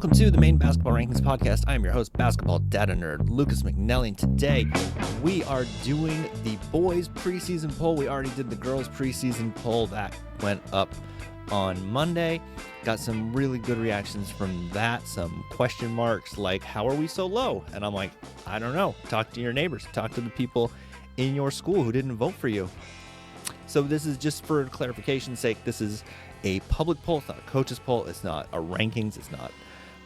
Welcome to the Maine Basketball Rankings Podcast. I am your host, basketball data nerd, Lucas McNelly. And today, we are doing the boys preseason poll. We already did the girls preseason poll. That went up on Monday. Got some really good reactions from that. Some question marks like, how are we so low? And I'm like, I don't know. Talk to your neighbors. Talk to the people in your school who didn't vote for you. So this is just for clarification's sake. This is a public poll. It's not a coach's poll. It's not a rankings. It's not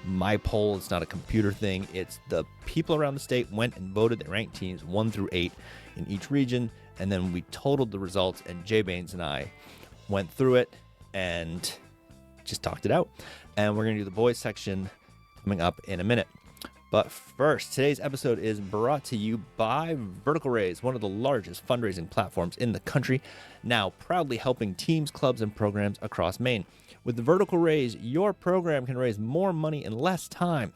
my poll. It's not a computer thing. It's the people around the state went and voted. They ranked teams 1 through 8 in each region. And then we totaled the results, and Jay Baines and I went through it and just talked it out. And we're going to do the boys section coming up in a minute. But first, today's episode is brought to you by Vertical Raise, one of the largest fundraising platforms in the country, now proudly helping teams, clubs, and programs across Maine. With the Vertical Raise, your program can raise more money in less time.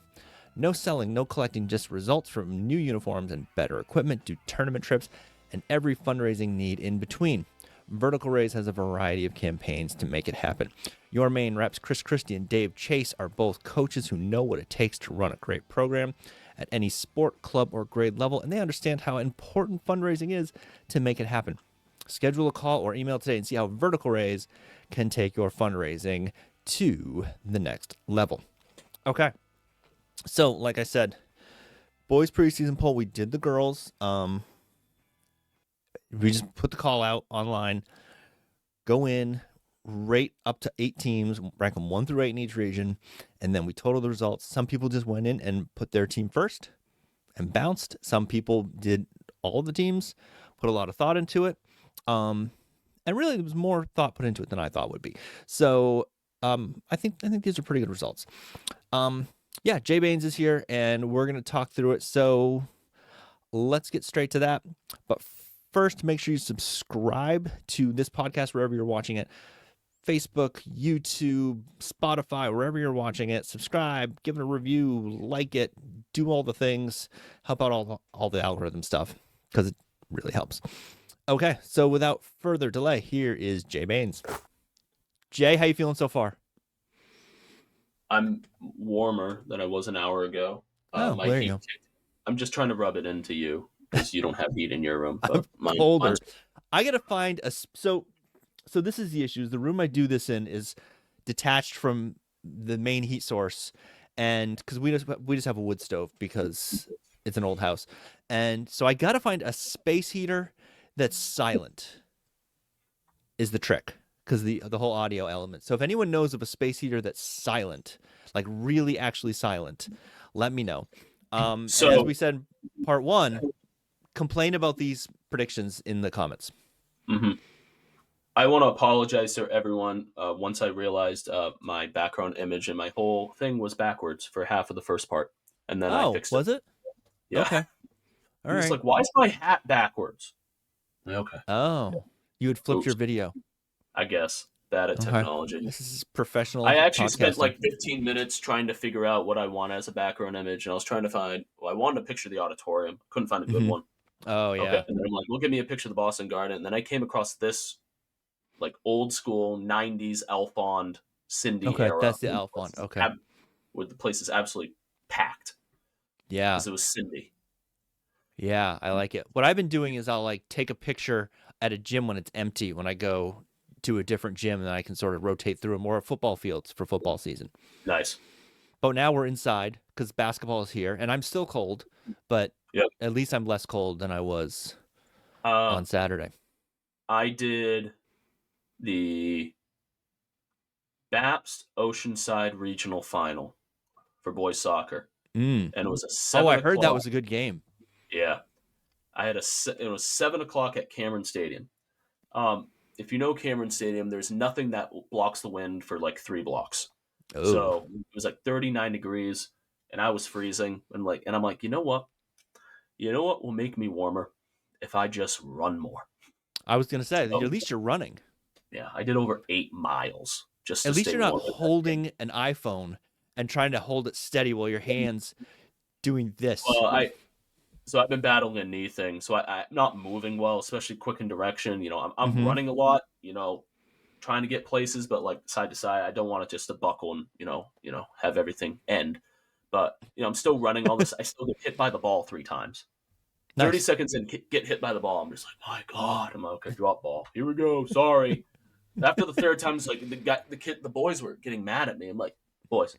No selling, no collecting, just results from new uniforms and better equipment, do tournament trips, and every fundraising need in between. Vertical Raise has a variety of campaigns to make it happen. Your Maine reps, Christie and DChase, are both coaches who know what it takes to run a great program at any sport, club, or grade level, and they understand how important fundraising is to make it happen. Schedule a call or email today and see how Vertical Raise can take your fundraising to the next level. Okay, so like I said, boys preseason poll, we did the girls. We just put the call out online, go in, rate up to 8 teams, rank them 1 through 8 in each region, and then we total the results. Some people just went in and put their team first and bounced. Some people did all of the teams, put a lot of thought into it. And really, there was more thought put into it than I thought would be. So I think these are pretty good results. Yeah, Jay Baines is here, and we're going to talk through it. So let's get straight to that. But first, make sure you subscribe to this podcast wherever you're watching it. Facebook, YouTube, Spotify, wherever you're watching it. Subscribe, give it a review, like it, do all the things. Help out all the algorithm stuff because it really helps. Okay, so without further delay, here is Jay Baines. Jay, how you feeling so far? I'm warmer than I was an hour ago. There you go. I'm just trying to rub it into you because you don't have heat in your room. But colder. I gotta find a so this is the issue. The room I do this in is detached from the main heat source, and because we just have a wood stove because it's an old house, and so I gotta find a space heater that's silent. Is the trick, because the whole audio element. So if anyone knows of a space heater that's silent, like really actually silent, let me know. So as we said, part 1. Complain about these predictions in the comments. Mm-hmm. I want to apologize to everyone. Once I realized my background image and my whole thing was backwards for half of the first part, and then I fixed it. Was it? Yeah. Okay. All right. It's like, why is my hat backwards? Okay. Oh, you had flipped your video. I guess bad at technology. This is professional. I actually spent like 15 minutes trying to figure out what I want as a background image, and I was trying to find. Well, I wanted to picture the auditorium. Couldn't find a good one. Oh, yeah. Okay. And then I'm like, well, give me a picture of the Boston Garden. And then I came across this like old school 90s Alphond Cindy era. Okay, that's the Alphond. Okay. Where the place is absolutely packed. Yeah. Because it was Cindy. Yeah, I like it. What I've been doing is I'll like take a picture at a gym when it's empty, when I go to a different gym, and then I can sort of rotate through more football fields for football season. Nice. But now we're inside because basketball is here, and I'm still cold, but at least I'm less cold than I was on Saturday. I did the BAPST Oceanside Regional Final for boys soccer, and it was a 7 I heard that was a good game. Yeah, it was 7 o'clock at Cameron Stadium. If you know Cameron Stadium, there's nothing that blocks the wind for like 3 blocks. Oh. So it was like 39 degrees, and I was freezing, and I'm like, you know what will make me warmer? If I just run more. I was gonna say, at least you're running. Yeah, I did over 8 miles just to at least stay you're not warm holding an iPhone and trying to hold it steady while your hands doing this. Well, So I've been battling a knee thing, so I'm not moving well, especially quick in direction. I'm running a lot, trying to get places, but like side to side, I don't want it just to buckle and have everything end. But I'm still running all this. I still get hit by the ball 3 times. 30 Nice. seconds and get hit by the ball. I'm just like, my God. I'm like, okay, drop ball. Here we go. Sorry. After the third time, it's like the boys were getting mad at me. I'm like, boys,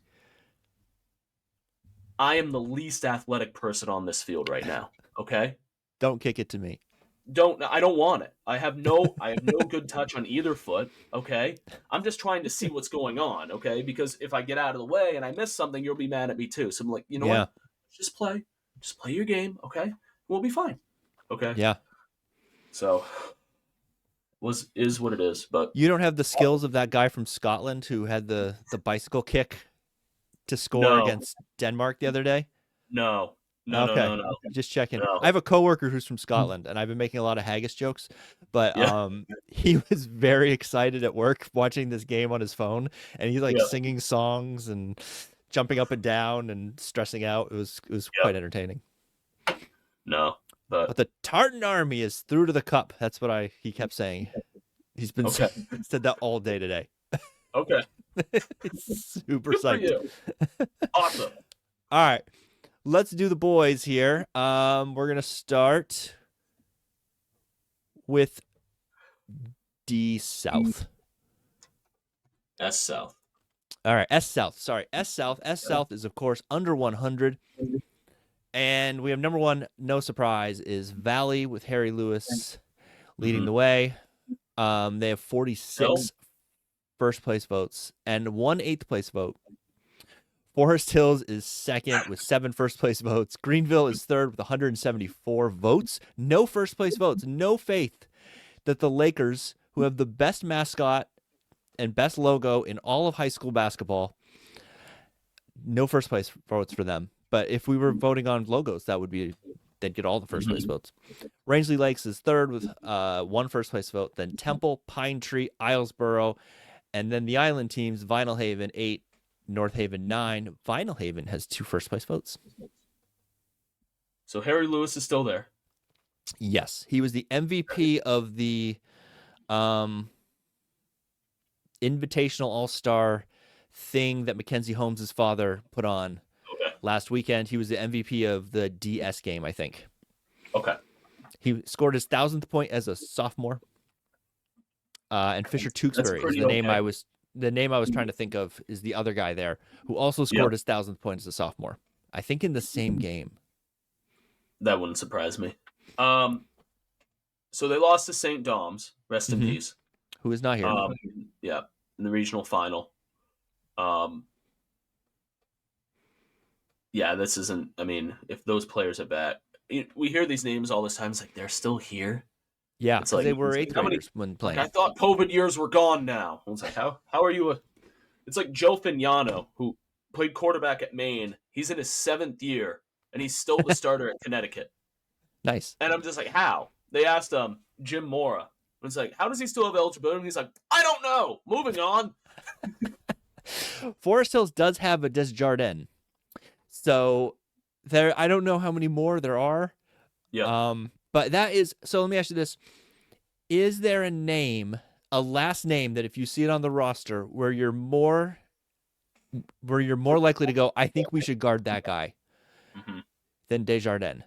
I am the least athletic person on this field right now. Okay. Don't kick it to me. I don't want it. I have no good touch on either foot. Okay. I'm just trying to see what's going on. Okay. Because if I get out of the way and I miss something, you'll be mad at me too. So I'm like, you know what? Just play your game. Okay. We'll be fine. Okay. Yeah. So is what it is. But you don't have the skills of that guy from Scotland who had the bicycle kick to score against Denmark the other day? No. Just checking. No. I have a coworker who's from Scotland, and I've been making a lot of haggis jokes, but he was very excited at work watching this game on his phone, and he's like singing songs and jumping up and down and stressing out. It was quite entertaining. No, but the Tartan Army is through to the cup. That's what he kept saying. He's been said that all day today. Okay. Super Good psyched. for you. Awesome. All right. Let's do the boys here. We're going to start with D South. S South. All right, S South. Sorry, S South. S South is, of course, under 100. And we have number 1, no surprise, is Valley with Harry Lewis leading the way. They have 46 first-place votes and 1 8th-place vote. Forest Hills is second with 7 first-place votes. Greenville is third with 174 votes. No first-place votes. No faith that the Lakers, who have the best mascot and best logo in all of high school basketball, no first-place votes for them. But if we were voting on logos, they'd get all the first-place votes. Rangeley Lakes is third with 1 first-place vote. Then Temple, Pine Tree, Islesboro, and then the island teams, Vinyl Haven 8, North Haven 9. Vinyl Haven has 2 first-place votes. So Harry Lewis is still there. Yes, he was the MVP of the Invitational All-Star thing that Mackenzie Holmes' father put on last weekend. He was the MVP of the DS game, I think. Okay. He scored his 1,000th point as a sophomore. And Fisher Tewksbury is the name I was trying to think of is the other guy there who also scored his 1,000th point as a sophomore. I think in the same game. That wouldn't surprise me. So they lost to St. Dom's. Rest in peace. Who is not here. In the regional final. This isn't, if those players are back, we hear these names all this time. It's like, they're still here. Yeah, it's like, they were 8th graders when playing. I thought COVID years were gone now. I was like, how are you? It's like Joe Fignano, who played quarterback at Maine. He's in his 7th year, and he's still the starter at Connecticut. Nice. And I'm just like, how? They asked Jim Mora. It's like, how does he still have eligibility? And he's like, I don't know. Moving on. Forest Hills does have a Desjardins. So I don't know how many more there are. Yeah. But that is, so let me ask you this. Is there a last name that if you see it on the roster where you're more likely to go, I think we should guard that guy than Desjardins?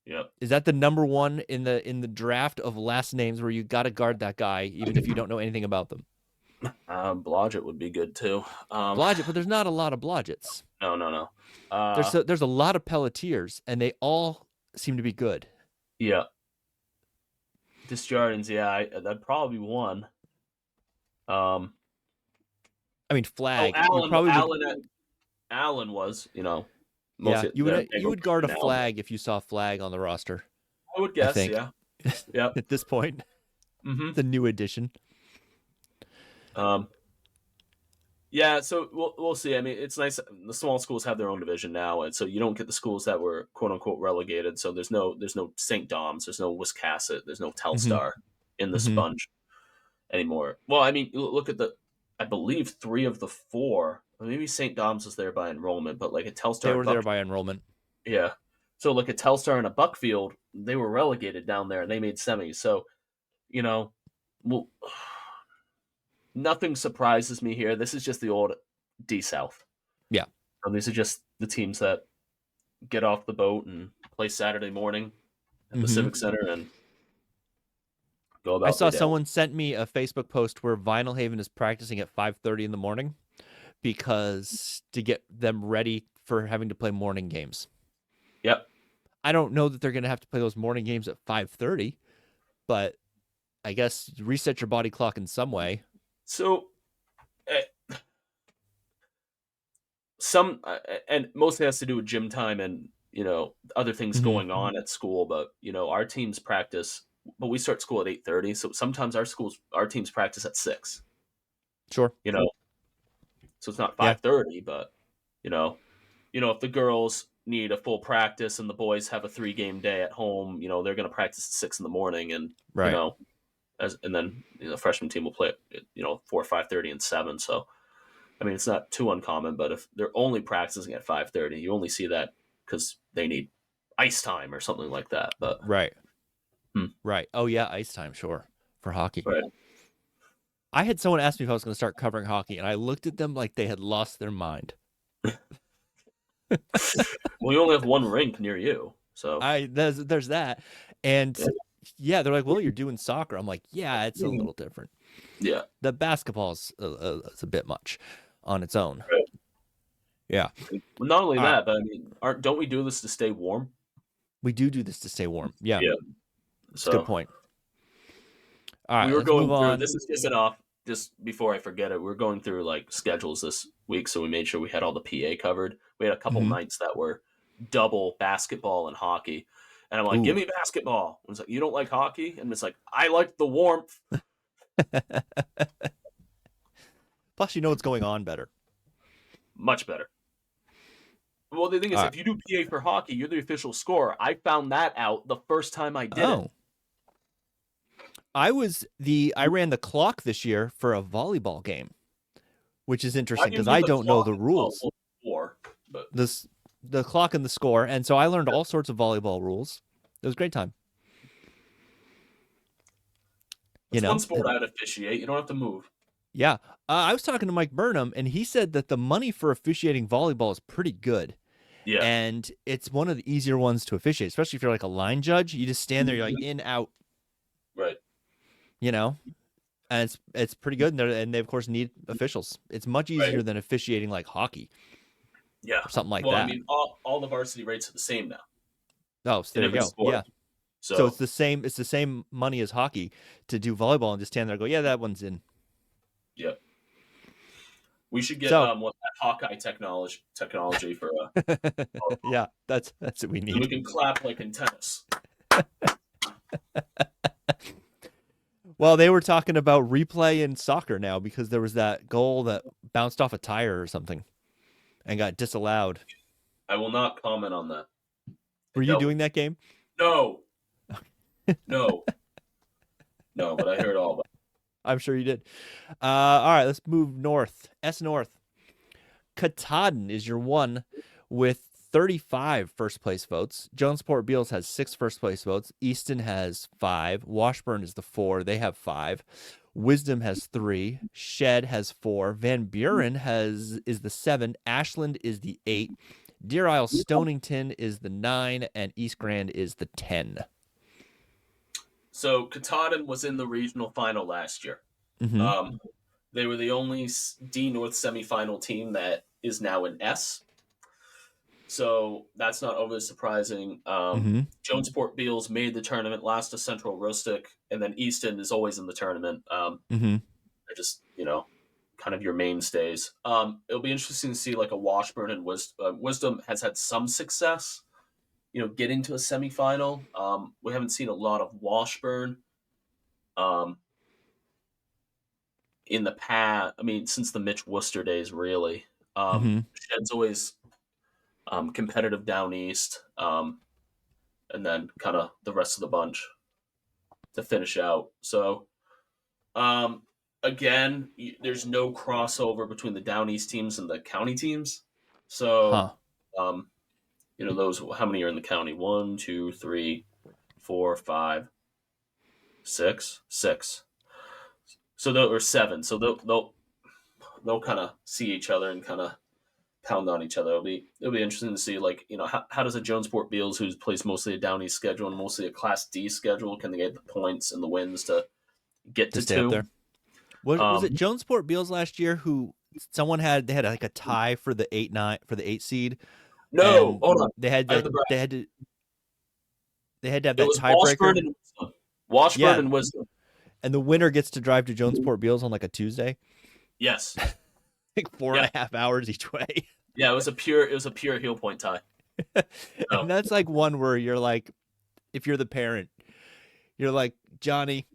Yep. Is that the number 1 in the draft of last names where you got to guard that guy even if you don't know anything about them? Blodgett would be good too. Blodgett, but there's not a lot of Blodgetts. No. There's a lot of Pelletiers, and they all seem to be good. Yeah. Desjardins, that'd probably be one. Flag. Allen was, you would guard a flag if you saw flag on the roster. I would guess, I think. Yeah. At this point, the new addition. So we'll see. It's nice. The small schools have their own division now, and so you don't get the schools that were quote unquote relegated. So there's no St. Dom's, there's no Wiscasset, there's no Telstar in the sponge anymore. Well, look at I believe 3 of the 4. Maybe St. Dom's was there by enrollment, but like a Telstar, they were there by enrollment. Yeah. So like a Telstar and a Buckfield, they were relegated down there, and they made semis. So, nothing surprises me here. This is just the old D South. Yeah. So these are just the teams that get off the boat and play Saturday morning at the Civic Center and go about I saw their day. someone sent me a Facebook post where Vinyl Haven is practicing at 5:30 in the morning because to get them ready for having to play morning games. Yep. I don't know that they're going to have to play those morning games at 5:30, but I guess reset your body clock in some way. So, and mostly has to do with gym time and other things going on at school. But our teams practice, but we start school at 8:30. So sometimes our teams practice at 6. Sure. So it's not 5:30, but if the girls need a full practice and the boys have a 3-game day at home, they're going to practice at 6 in the morning, and Right. and then the freshman team will play at 4, 5:30, and 7. So I mean, it's not too uncommon, but if they're only practicing at 5:30, you only see that because they need ice time or something like that. But Right. Right. Oh yeah, ice time, sure, for hockey. Right. I had someone ask me if I was going to start covering hockey, and I looked at them like they had lost their mind. Well, you only have one rink near you, so there's that, and yeah, they're like, "Well, you're doing soccer." I'm like, "Yeah, it's a little different." Yeah, the basketball's is a bit much on its own. Right. Yeah. Well, not only that, but I mean, don't we do this to stay warm? We do this to stay warm. Yeah. Yeah. That's a good point. All right, we were let's going move through. on. This is just enough. Just before I forget it, we were going through like schedules this week, so we made sure we had all the PA covered. We had a couple nights that were double basketball and hockey, and I'm like, "Give me basketball." And it's like, "You don't like hockey?" And it's like, "I like the warmth." Plus, you know what's going on better. Much better. Well, the thing is, if you do PA for hockey, you're the official scorer. I found that out the first time I did it. I ran the clock this year for a volleyball game, which is interesting because I don't know the rules. The clock and the score, and so I learned all sorts of volleyball rules. It was a great time. It's one sport I'd officiate. You don't have to move. Yeah. I was talking to Mike Burnham, and he said that the money for officiating volleyball is pretty good. Yeah. And it's one of the easier ones to officiate, especially if you're like a line judge. You just stand there, you're like in, out. Right. And it's pretty good. And they, of course, need officials. It's much easier than officiating like hockey. Yeah. Or something like that. Well, I mean, all the varsity rates are the same now. Oh, so there you go. Sport. Yeah. So it's the same money as hockey to do volleyball and just stand there and go, yeah, that one's in. Yep. We should get that Hawkeye technology for yeah, that's what we need. So we can clap like in tennis. Well, they were talking about replay in soccer now because there was that goal that bounced off a tire or something and got disallowed. I will not comment on that. Were you doing that game? No. No, but I heard all of it. I'm sure you did. All right, let's move north. North. Katahdin is your one with 35 first place votes. Jonesport Beals has 6 first place votes. Easton has 5. Washburn is the 4. They have 5. Wisdom has 3. Shed has 4. Van Buren is the 7. Ashland is the 8. Deer Isle Stonington is the 9. And East Grand is the 10. So Katahdin was in the regional final last year. They were the only D North semifinal team that is now in S. So that's not overly surprising. Jonesport Beals made the tournament, lost to Central Rustic, and then Easton is always in the tournament. They're just, kind of your mainstays. It'll be interesting to see like a Washburn and Wisdom has had some success, getting to a semifinal. We haven't seen a lot of Washburn in the past. I mean, since the Mitch Worcester days, really. Shed's always competitive down east, and then kind of the rest of the bunch to finish out. So, again, there's no crossover between the down east teams and the county teams. So, those, how many are in the county? 1, 2, 3, 4, 5, 6. So they'll or 7. So they'll kind of see each other and kind of pound on each other. It'll be interesting to see, like, how does a Jonesport Beals, who plays mostly a Down East schedule and mostly a Class D schedule, can they get the points and the wins to get To to stay up 2? there. Was it Jonesport Beals last year who they had like a tie for the 8 seed? No, And hold on. they had I have to the bracket. have It that was tiebreaker. Washburn Yeah, and Wisdom. and the winner gets to drive to Jonesport Beals on like a Tuesday, Yes. like 4.5 hours each way. Yeah, it was a pure heel point tie. So, And that's like one where you're like, if you're the parent, you're like, Johnny,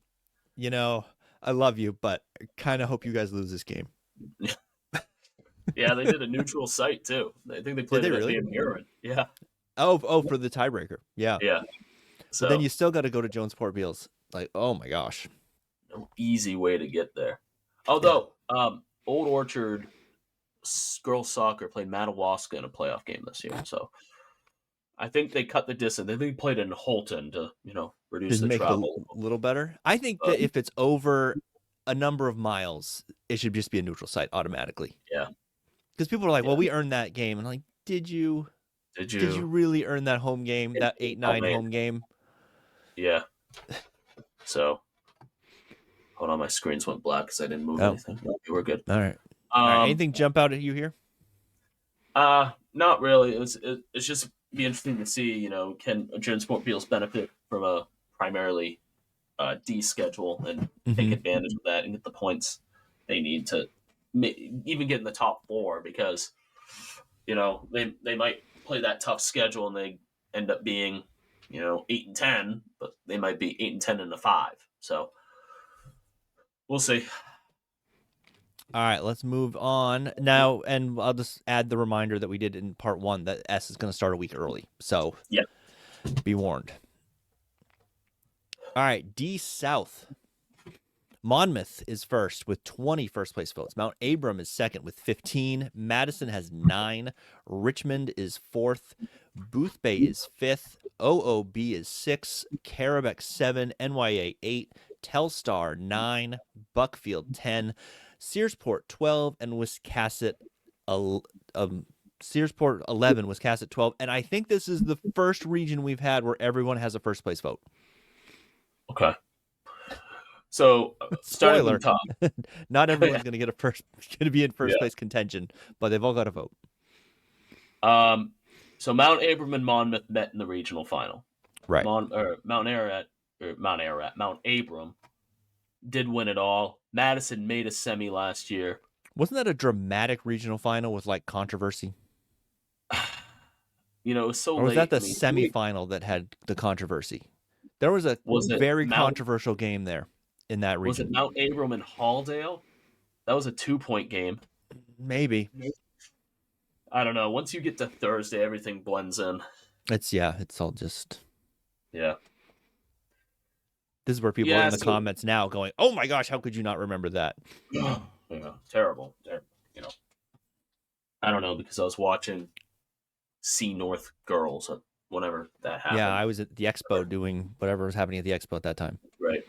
I love you, but I kind of hope you guys lose this game. yeah, they did a neutral site too. I think they played Did they it at really? Van Buren. Yeah. Oh, for the tiebreaker. Yeah. Yeah. But then So you still got to go to Jonesport Beals. Like, oh my gosh. no easy way to get there. Yeah. Although, Old Orchard girls soccer played Madawaska in a playoff game this year. So I think they cut the distance. I think they played in Holton to, reduce Just the make it a travel. little better. I think that if it's over a number of miles, it should just be a neutral site automatically. Yeah. Because people are like, Yeah. well, we earned that game. And like, did you really earn that home game, that 8-9 home game? Yeah. So, hold on, my screens went black because I didn't move anything. Okay, we're good. All right. All right. Anything jump out at you here? Not really. It's just be interesting to see, can Jonesport Beals benefit from a primarily D schedule and take advantage of that and get the points they need to even get in the top 4, because they might play that tough schedule and they end up being 8-10, but they might be 8-10 in the 5. So we'll see. All right, let's move on now, and I'll just add the reminder that we did in part 1 that S is going to start a week early. So yeah, be warned. All right, D South. Monmouth is first with 20 first place votes. Mount Abram is second with 15. Madison has 9. Richmond is 4th. Boothbay is 5th. OOB is 6. Carabec 7. NYA 8. Telstar 9. Buckfield 10. Searsport 12. And Wiscasset Searsport 11. Wiscasset 12. And I think this is the first region we've had where everyone has a first place vote. Okay. So, spoiler, not everyone's going to be in first place contention, but they've all got a vote. So Mount Abram and Monmouth met in the regional final. Right. Mount Abram did win it all. Madison made a semi last year. Wasn't that a dramatic regional final with like controversy? It was so or was late. that the semifinal that had the controversy? There was a very controversial game there in that region. Was it Mount Abram and Halldale? That was a 2-point game. Maybe. I don't know. Once you get to Thursday, everything blends in. It's all just... Yeah. This is where people are in the comments now going, oh my gosh, how could you not remember that? Yeah, terrible. I don't know, because I was watching C North Girls whenever that happened. Yeah, I was at the expo doing whatever was happening at the expo at that time. Right.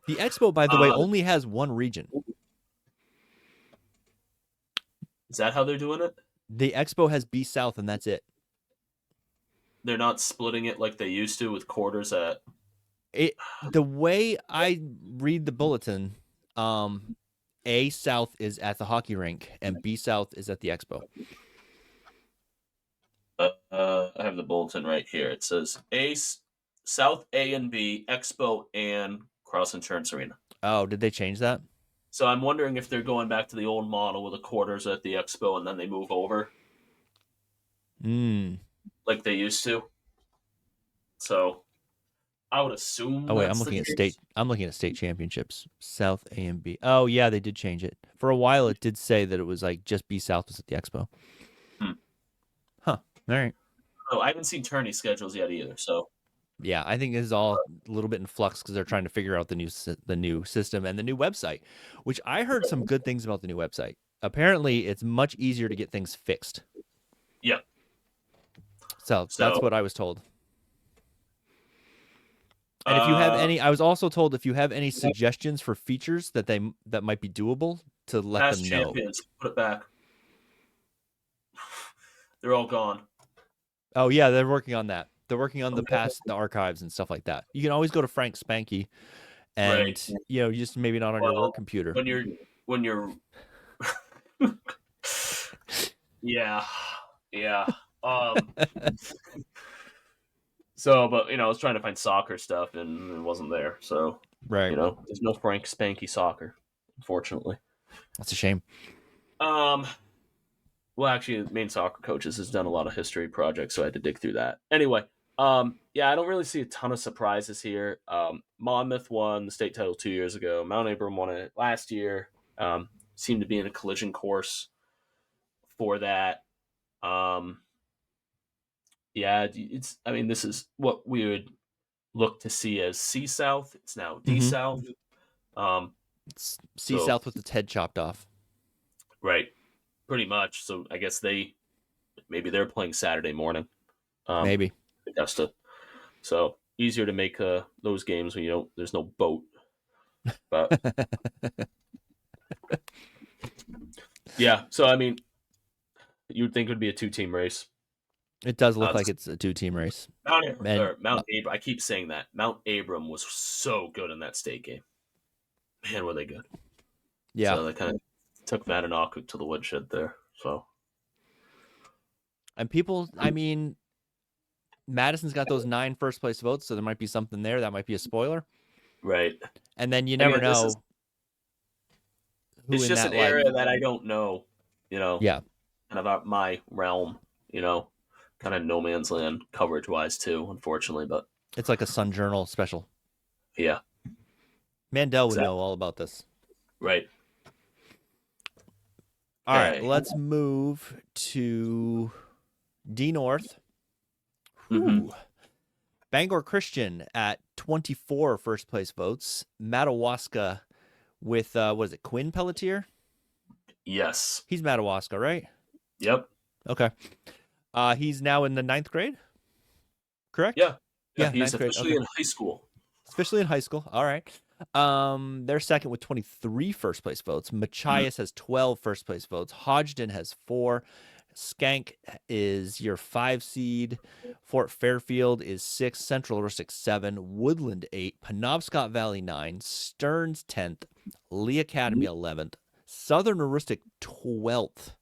The expo, by the way, only has one region. Is that how they're doing it? The expo has B South, and that's it. They're not splitting it like they used to with quarters at... The way I read the bulletin, A South is at the hockey rink, and B South is at the expo. I have the bulletin right here. It says South A and B, Expo, and Cross Insurance Arena. Oh, did they change that? So I'm wondering if they're going back to the old model with the quarters at the Expo and then they move over. Like they used to. So I would assume. Oh wait, I'm looking at state championships. South A and B. Oh yeah, they did change it. For a while it did say that it was like just B South was at the Expo. Huh. All right. Oh, I haven't seen tourney schedules yet either, so yeah, I think this is all a little bit in flux because they're trying to figure out the new system and the new website, which I heard some good things about the new website. Apparently, it's much easier to get things fixed. Yeah. So that's what I was told. And if you have Uh, any, I was also told if you have any suggestions for features that might be doable, to let past them know. champions, put it back. They're all gone. Oh yeah, they're working on that. They're working on Okay. the archives and stuff like that. You can always go to Frank Spanky, Right. and just maybe not on your work Well, computer. when you're yeah, yeah. Um. So, but I was trying to find soccer stuff and it wasn't there. So, Right. there's no Frank Spanky soccer, unfortunately. That's a shame. Um. Well, actually, the Maine soccer coaches has done a lot of history projects, so I had to dig through that. Anyway, yeah, I don't really see a ton of surprises here. Monmouth won the state title 2 years ago. Mount Abram won it last year. Seemed to be in a collision course for that. Um, yeah, it's. I mean, this is what we would look to see as C South. It's now D Mm-hmm. South. Um, It's C so South with its head chopped off. right, pretty much. So I guess maybe they're playing Saturday morning. Maybe. Augusta. So easier to make those games when there's no boat. But yeah, so I mean, you'd think it would be a 2-team race. It does look like it's a 2-team race. And Mount Abram. I keep saying that Mount Abram was so good in that state game. Man, were they good? yeah, So they kind of took Madanaucook to the woodshed there. So and people, I mean, Madison's got those 9 first place votes, so there might be something there. That might be a spoiler. right. And then you never know who It's in just that an area like that I don't know. yeah, Kind of out my realm. Kind of no man's land coverage wise too. Unfortunately, but it's like a Sun Journal special. yeah, Mandel would exactly. know all about this. Right. All right, Okay. let's move to D North. Mm-hmm. Bangor Christian at 24 first place votes. Madawaska with what is it, Quinn Pelletier? Yes. He's Madawaska, right? Yep. Okay. He's now in the 9th grade, correct? Yeah. Yeah, He's 9th grade. officially Okay. in high school. Officially in high school. All right. They're second with 23 first place votes. Machias has 12 first place votes. Hodgdon has 4. Skank is your 5 seed. Fort Fairfield is 6. Central Aristic 7. Woodland 8. Penobscot Valley 9. Stearns 10th. Lee Academy 11th. Southern Aristic 12th.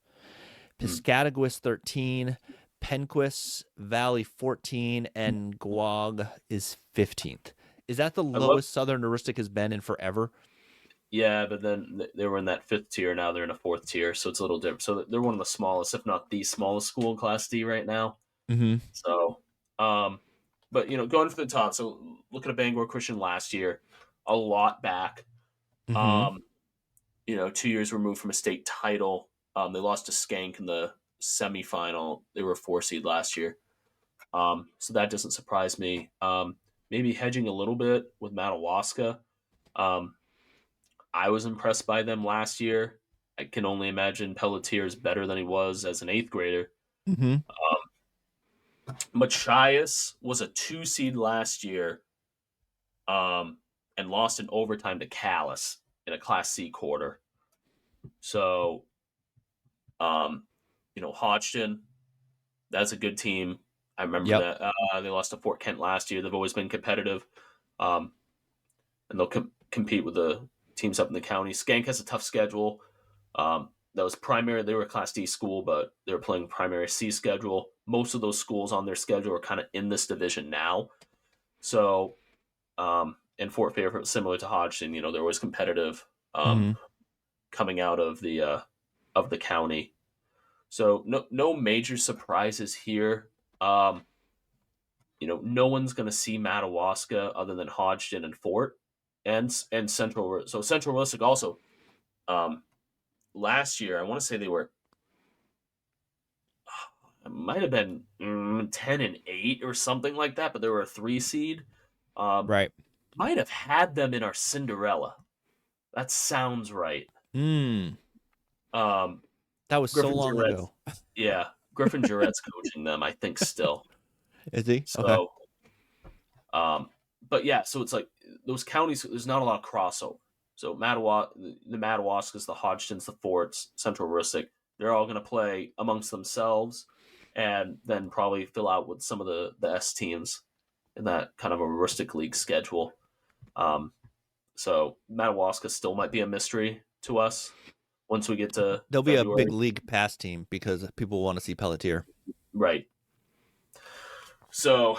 Piscataquis 13. Penquis Valley 14. And Guag is 15th. Is that the lowest Southern Aristic has been in forever? Yeah, but then they were in that 5th tier. Now they're in a 4th tier, so it's a little different. So they're one of the smallest, if not the smallest school in Class D right now. Mm-hmm. So, but going for the top. So look at Bangor Christian last year, a lot back. Mm-hmm. 2 years removed from a state title. They lost to Skank in the semifinal. They were a 4 seed last year. So that doesn't surprise me. Maybe hedging a little bit with Madawaska. I was impressed by them last year. I can only imagine Pelletier is better than he was as an 8th grader. Mm-hmm. Machias was a 2 seed last year, and lost in overtime to Callis in a Class C quarter. So, Hodgdon, that's a good team. I remember that they lost to Fort Kent last year. They've always been competitive, and they'll compete with the teams up in the county. Skank has a tough schedule. That was primary. They were a Class D school, but they were playing primary C schedule. Most of those schools on their schedule are kind of in this division now. So, and Fort Fairfield, similar to Hodgdon, they're always competitive coming out of the county. So no major surprises here. No one's going to see Madawaska other than Hodgdon and Fort and Central. So Central Realistic also. Last year, I want to say they were. It might have been 10-8 or something like that, but they were a 3 seed. Right. Might have had them in our Cinderella. That sounds right. That was Griffin so long ago. Yeah, Griffin Jarrett's coaching them, I think, still. Is he? So, Okay. but yeah, so it's like those counties. There's not a lot of crossover. So the Madawaska's, the Hodgtons, the Forts, Central Rustic, they're all going to play amongst themselves, and then probably fill out with some of the S teams in that kind of a Rustic League schedule. So Madawaska still might be a mystery to us once we get to There'll be February. a big league pass team because people want to see Pelletier. Right. So,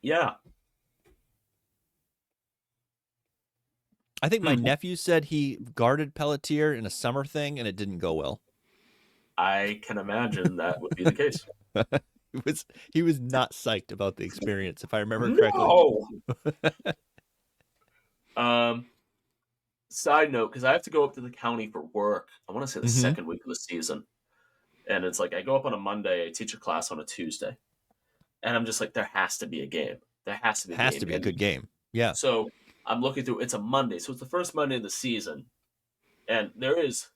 yeah. I think my nephew said he guarded Pelletier in a summer thing and it didn't go well. I can imagine that would be the case. He was not psyched about the experience, if I remember correctly. No. Side note, because I have to go up to the county for work. I want to say the second week of the season, and it's like I go up on a Monday, I teach a class on a Tuesday, and I'm just like, there has to be a game. There has to be a good game. Yeah. So I'm looking through. It's a Monday, so it's the first Monday of the season, and there is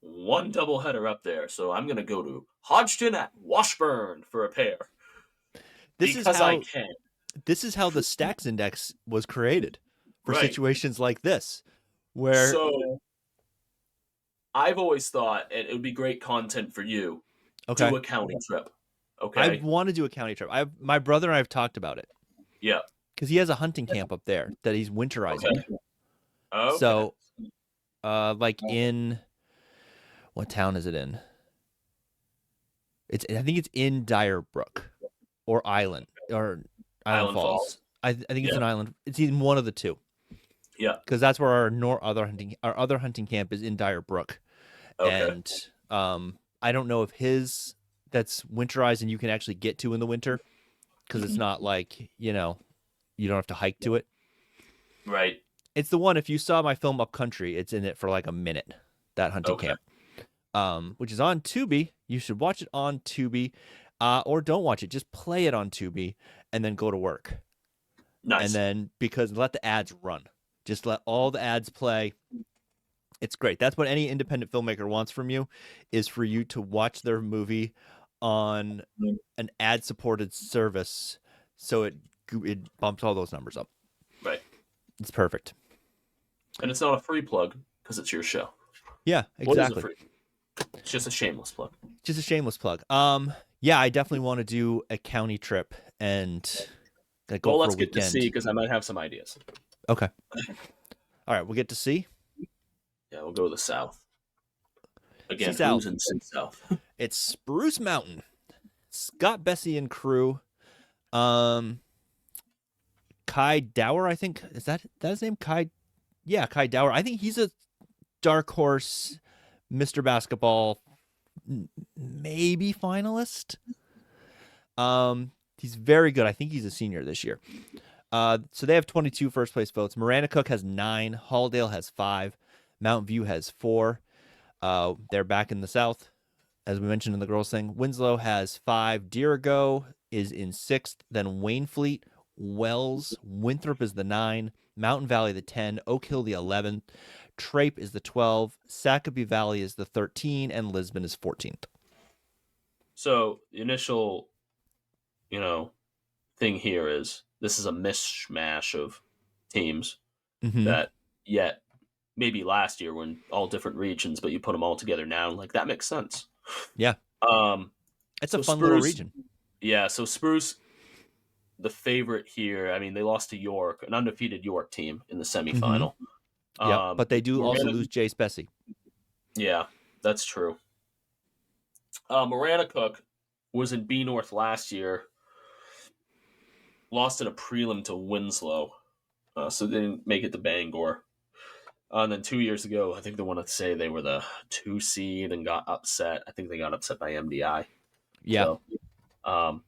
one doubleheader up there. So I'm going to go to Hodgton at Washburn for a pair. I can. This is how the Stacks Index was created for situations like this, where. So I've always thought it would be great content for you. Okay. Do a county trip. Okay. I want to do a county trip. My brother and I have talked about it. Yeah. Because he has a hunting camp up there that he's winterizing. Okay. So, like in, what town is it in? I think it's in Dyer Brook or Island Falls. I think it's an island. It's in one of the two. Yeah. Because that's where our other hunting camp is in Dyer Brook. Okay. And I don't know if his that's winterized and you can actually get to in the winter, because it's not like, you don't have to hike to it. Right. It's the one, if you saw my film Upcountry, it's in it for like a minute, that hunting camp. Which is on Tubi. You should watch it on Tubi, or don't watch it. Just play it on Tubi and then go to work. Nice. And then, because let the ads run. Just let all the ads play. It's great. That's what any independent filmmaker wants from you, is for you to watch their movie on an ad-supported service, so it bumps all those numbers up. Right. It's perfect. And it's not a free plug because it's your show. Yeah, exactly. It's just a shameless plug. Just a shameless plug. Yeah, I definitely want to do a county trip and go for a weekend. Let's get to see, because I might have some ideas. Okay. All right, we'll get to see. Yeah, we'll go to the south. Again, South. Who's in south? It's Spruce Mountain. Scott Bessie and crew. Kai Dower, I think. Is that his name? Kai? Yeah, Kai Dower. I think he's a dark horse Mr. Basketball maybe finalist. He's very good. I think he's a senior this year. So they have 22 first place votes. Miranda Cook has 9. Halldale has 5. Mount View has 4. They're back in the south, as we mentioned in the girls thing. Winslow has 5. Dirigo is in 6th. Then Waynfleet, Wells, Winthrop is the 9. Mountain Valley the 10. Oak Hill the 11. Trape is the 12. Sacabee Valley is the 13. And Lisbon is 14th. So the initial, thing here is this is a mishmash of teams that yet maybe last year were in all different regions, but you put them all together now, like that makes sense. Yeah. It's a fun little region. Yeah. So Spruce, the favorite here. I mean, they lost to York, an undefeated York team in the semifinal. Yeah, but they do also lose Jace Bessie. Yeah, that's true. Miranda Cook was in B North last year. Lost in a prelim to Winslow, so they didn't make it to Bangor. And then 2 years ago, I think they want to say they were the 2 seed and got upset. I think they got upset by MDI. Yeah. So,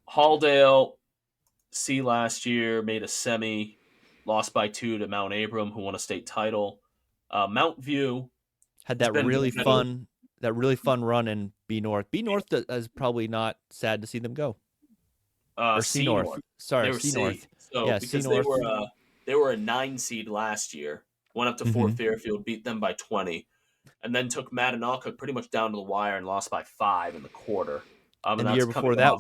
Halldale, C last year, made a semi, lost by 2 to Mount Abram, who won a state title. Mount View had that really fun run in B North. B North is probably not sad to see them go. Or C North. Sorry, C North. So, yeah, because C North. they were a 9 seed last year. Went up to Fort Fairfield, beat them by 20, and then took Mattanock pretty much down to the wire and lost by 5 in the quarter. And the year before that,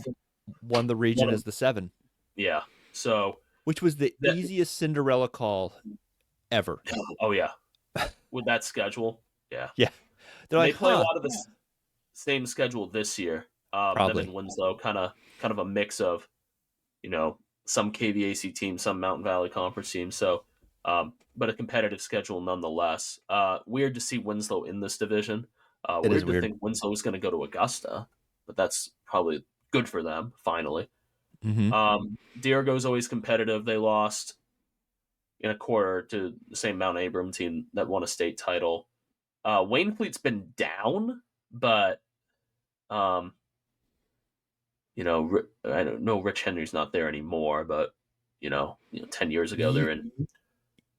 won the region as the 7. Yeah. So which was the that, easiest Cinderella call ever. oh yeah, with that schedule, yeah. Yeah. They're And like, they play a huh, lot of the same schedule this year. Them probably. and Winslow, kind of a mix of, some KVAC teams, some Mountain Valley Conference teams. So, but a competitive schedule nonetheless. Weird to see Winslow in this division. It is Weird to weird. think Winslow is going to go to Augusta, but that's probably good for them finally. Mm-hmm. Diego's always competitive. They lost in a quarter to the same Mount Abram team that won a state title. Waynefleet's been down, but um, I don't know. Rich Henry's not there anymore, but 10 years ago You they're in.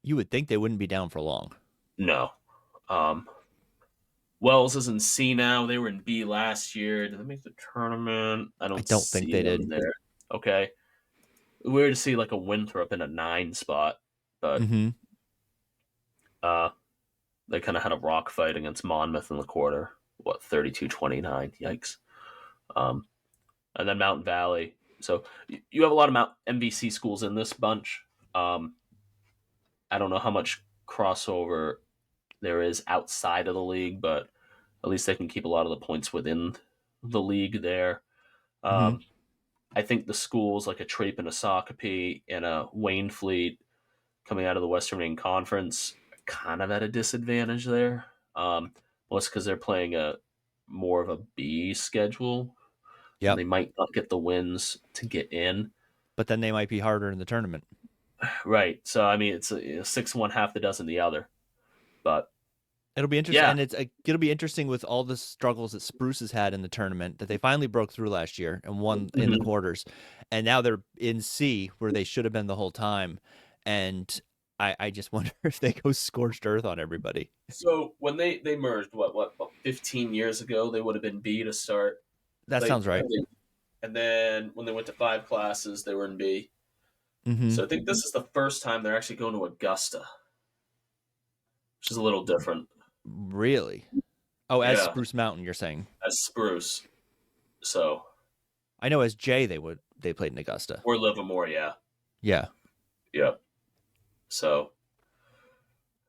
you would think they wouldn't be down for long. No. Um, Wells is in C now. They were in B last year. Did they make the tournament? I I don't don't think see they them did. there. Okay. Weird to see like a Winthrop in a 9 spot, but Mm-hmm. uh, they kind of had a rock fight against Monmouth in the quarter. What, 32-29? Yikes. Um, and then Mountain Valley. So you have a lot of MVC schools in this bunch. Um, I don't know how much crossover there is outside of the league, but at least they can keep a lot of the points within the league there. Mm-hmm. Um, I think the schools like a Trape and a Sockopee and a Waynefleet coming out of the Western Maine Conference are kind of at a disadvantage there. Well, it's because they're playing a more of a B schedule, and Yep. they might not get the wins to get in. But then they might be harder in the tournament. Right. So I mean, it's a 6-1, half the dozen the other. But It'll be interesting, yeah, and it'll be interesting with all the struggles that Spruce has had in the tournament that they finally broke through last year and won in the mhm. quarters, and now they're in C where they should have been the whole time, and I just wonder if they go scorched earth on everybody. So when they merged, what 15 years ago, they would have been B to start. That They sounds right. and then when they went to 5 classes, they were in B. Mm-hmm. So I think this is the first time they're actually going to Augusta, which is a little different. Really? Oh, as Yeah, Spruce Mountain, you're saying? as Spruce. So I know as J they played in Augusta. or Livermore, yeah, Yeah. yeah. So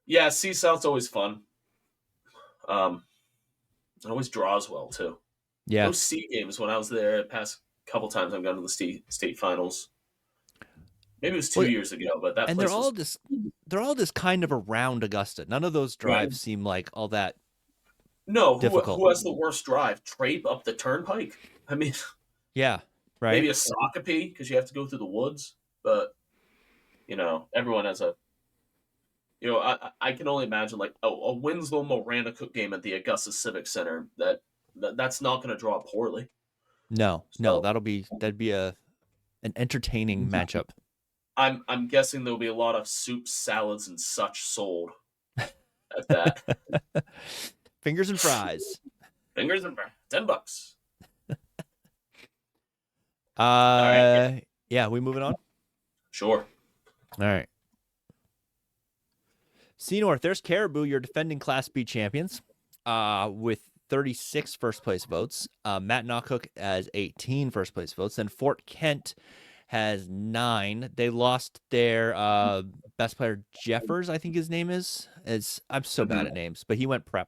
yeah, C South's always fun. Um, it always draws well too. Yeah. Those C games when I was there, the past couple times I've gone to the state finals. Maybe it was two Well, years ago, but that and place was they're all just kind of around Augusta. None of those right. drives seem like all that No, difficult. who has the worst drive? Trape up the turnpike. I mean, Yeah. maybe Right. a Sockopee because you have to go through the woods, but everyone has a. I can only imagine like a Winslow Miranda Cook game at the Augusta Civic Center that's not going to draw poorly. No, no, So that'd be an entertaining matchup. I'm guessing there'll be a lot of soups, salads, and such sold at that. Fingers and fries. Fingers and $10. All right, Yeah, we moving on? sure. All right. C North, there's Caribou, your defending Class B champions, with 36 first place votes. Matt Knockhook has 18 first place votes. Then Fort Kent has 9. They lost their best player, Jeffers, I think his name is. I'm so bad at names, but he went prep.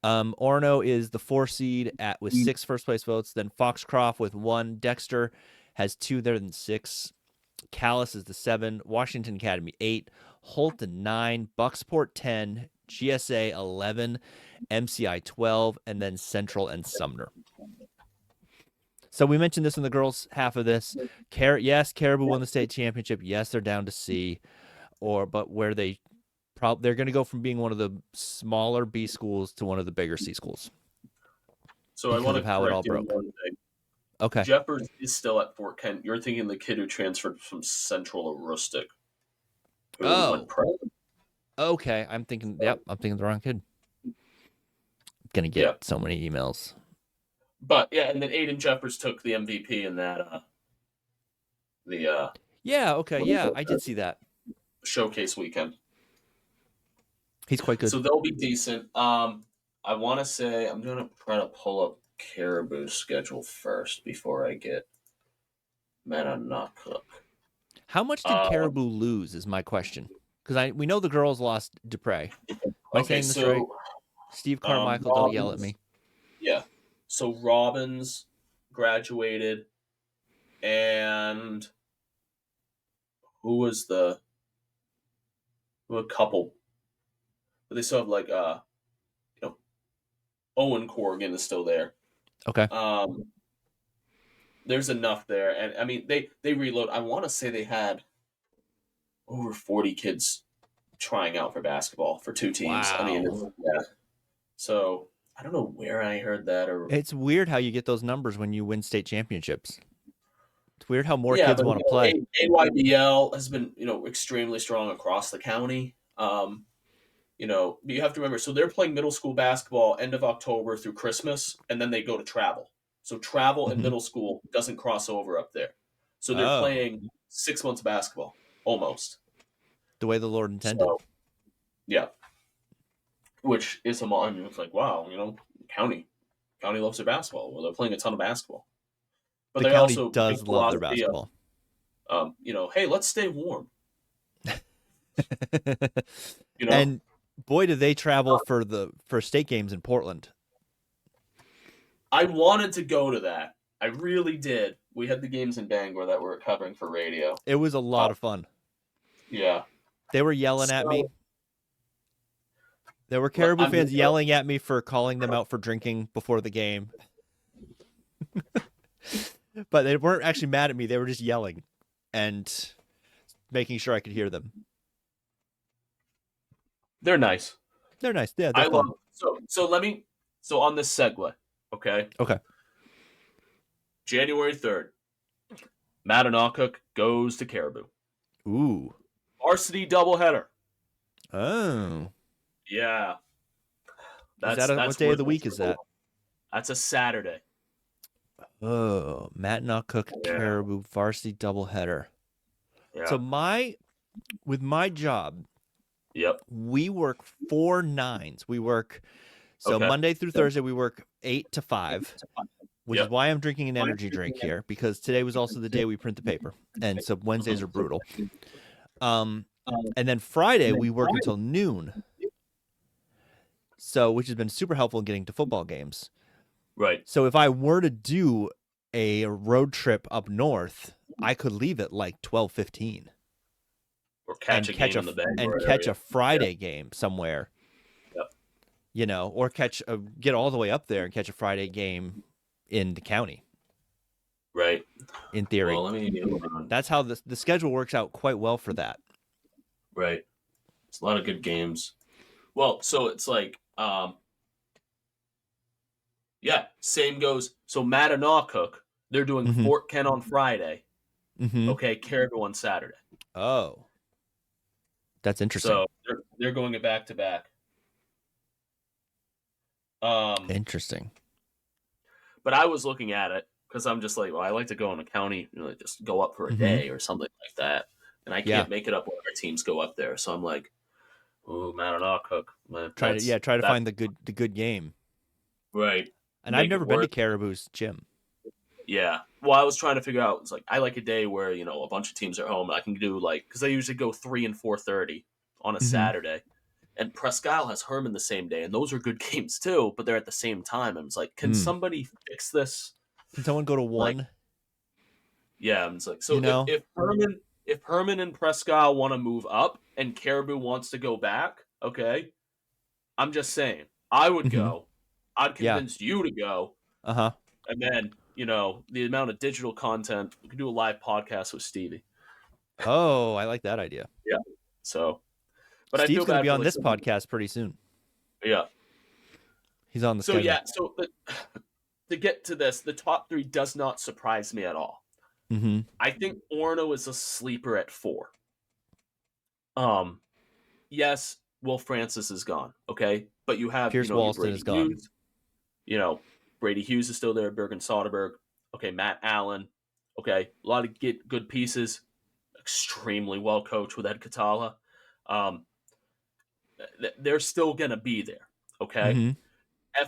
Orono is the 4 seed with 6 first place votes. Then Foxcroft with 1. Dexter has 2 there than 6. Callis is the 7. Washington Academy 8. Holton 9. Bucksport 10. GSA 11. MCI 12. And then Central and Sumner. So we mentioned this in the girls' half of this. Yes, Caribou won the state championship. Yes, they're down to C, but where they're going to go from being one of the smaller B schools to one of the bigger C schools. So I want to how it all correct you on broke. one thing. Okay. Jeffers is still at Fort Kent. You're thinking the kid who transferred from Central or Rustic. Who went pro. Okay. I'm thinking the wrong kid. I'm gonna get so many emails. But yeah, and then Aiden Jeffers took the MVP in that Yeah, okay, yeah, I did see that. Showcase weekend. He's quite good. So they'll be decent. I want to say I'm going to try to pull up Caribou's schedule first before I get Mananock. How much did Caribou lose is my question. Because we know the girls lost Dupre. Am I saying this right? Steve Carmichael, don't yell at me. Yeah. So Robbins graduated, and who was a couple? But they still have like Owen Corrigan is still there. Okay. There's enough there, and I mean they reload. I want to say they had over 40 kids trying out for basketball for 2 teams. Wow. I mean, yeah. So I don't know where I heard that, or it's weird how you get those numbers when you win state championships. It's weird how more kids want to play. AYBL has been extremely strong across the county. But you have to remember, so they're playing middle school basketball end of October through Christmas, and then they go to travel. So travel and middle school doesn't cross over up there. So they're playing 6 months of basketball, almost. The way the Lord intended. So, yeah. Which is it's like, wow, county loves their basketball. Well, they're playing a ton of basketball. But the they county also does love their basketball. Hey, let's stay warm. And boy, did they travel for state games in Portland. I wanted to go to that. I really did. We had the games in Bangor that we're covering for radio. It was a lot of fun. Yeah. They were yelling at me. There were Caribou fans yelling at me for calling them out for drinking before the game. But they weren't actually mad at me. They were just yelling and making sure I could hear them. They're nice. They're nice. Yeah, they're fun. So on this segue, okay? Okay. January 3rd, Mattanock goes to Caribou. Ooh. Varsity doubleheader. Oh. Yeah. What day of the week is that? That's a Saturday. Oh, Mattanock Caribou varsity doubleheader. Yeah. So with my job, yep, we work 4 9s. We work Monday through Thursday we work 8 to 5, which is why I'm drinking an energy drink here, because today was also the day we print the paper, and so Wednesdays are brutal. And then Friday we work until noon. So, which has been super helpful in getting to football games. Right. So if I were to do a road trip up north, I could leave at like 12:15. Or catch a Friday game somewhere. Yep. Or get all the way up there and catch a Friday game in the county. Right. In theory. Well, that's how the schedule works out quite well for that. Right. It's a lot of good games. Well, so it's like same goes. So Mattanock, they're doing Fort Kent on Friday. Okay, Caribou on Saturday. Oh, that's interesting. So they're going it back to back. Interesting. But I was looking at it because I'm just like, well, I like to go in a county, just go up for a day or something like that, and I can't make it up when our teams go up there. So I'm like, oh, Mattanock. Try to find the good game. Right. And I've never been to Caribou's gym. Yeah. Well, I was trying to figure out, it's like, I like a day where, a bunch of teams are home, and I can do because I usually go 3 and 4:30 on a Saturday. And Presque Isle has Herman the same day, and those are good games too, but they're at the same time. And it's like, can somebody fix this? Can someone go to one? Like, yeah. And it's like, so if Herman and Presque Isle want to move up and Caribou wants to go back, okay, I'm just saying, I would go. I'd convince you to go. Uh-huh. And then, the amount of digital content, we could do a live podcast with Stevie. Oh, I like that idea. Yeah. So, but Steve's going to be on this podcast pretty soon. Yeah. He's on the schedule. So, yeah. So, to get to this, the top 3 does not surprise me at all. I think Orono is a sleeper at 4. Yes, Will Francis is gone. Okay. But you have Pierce Walston is gone. Hughes, Brady Hughes is still there. Bergen Soderberg. Okay, Matt Allen. Okay, a lot of good pieces. Extremely well coached with Ed Catala. They're still gonna be there. Okay,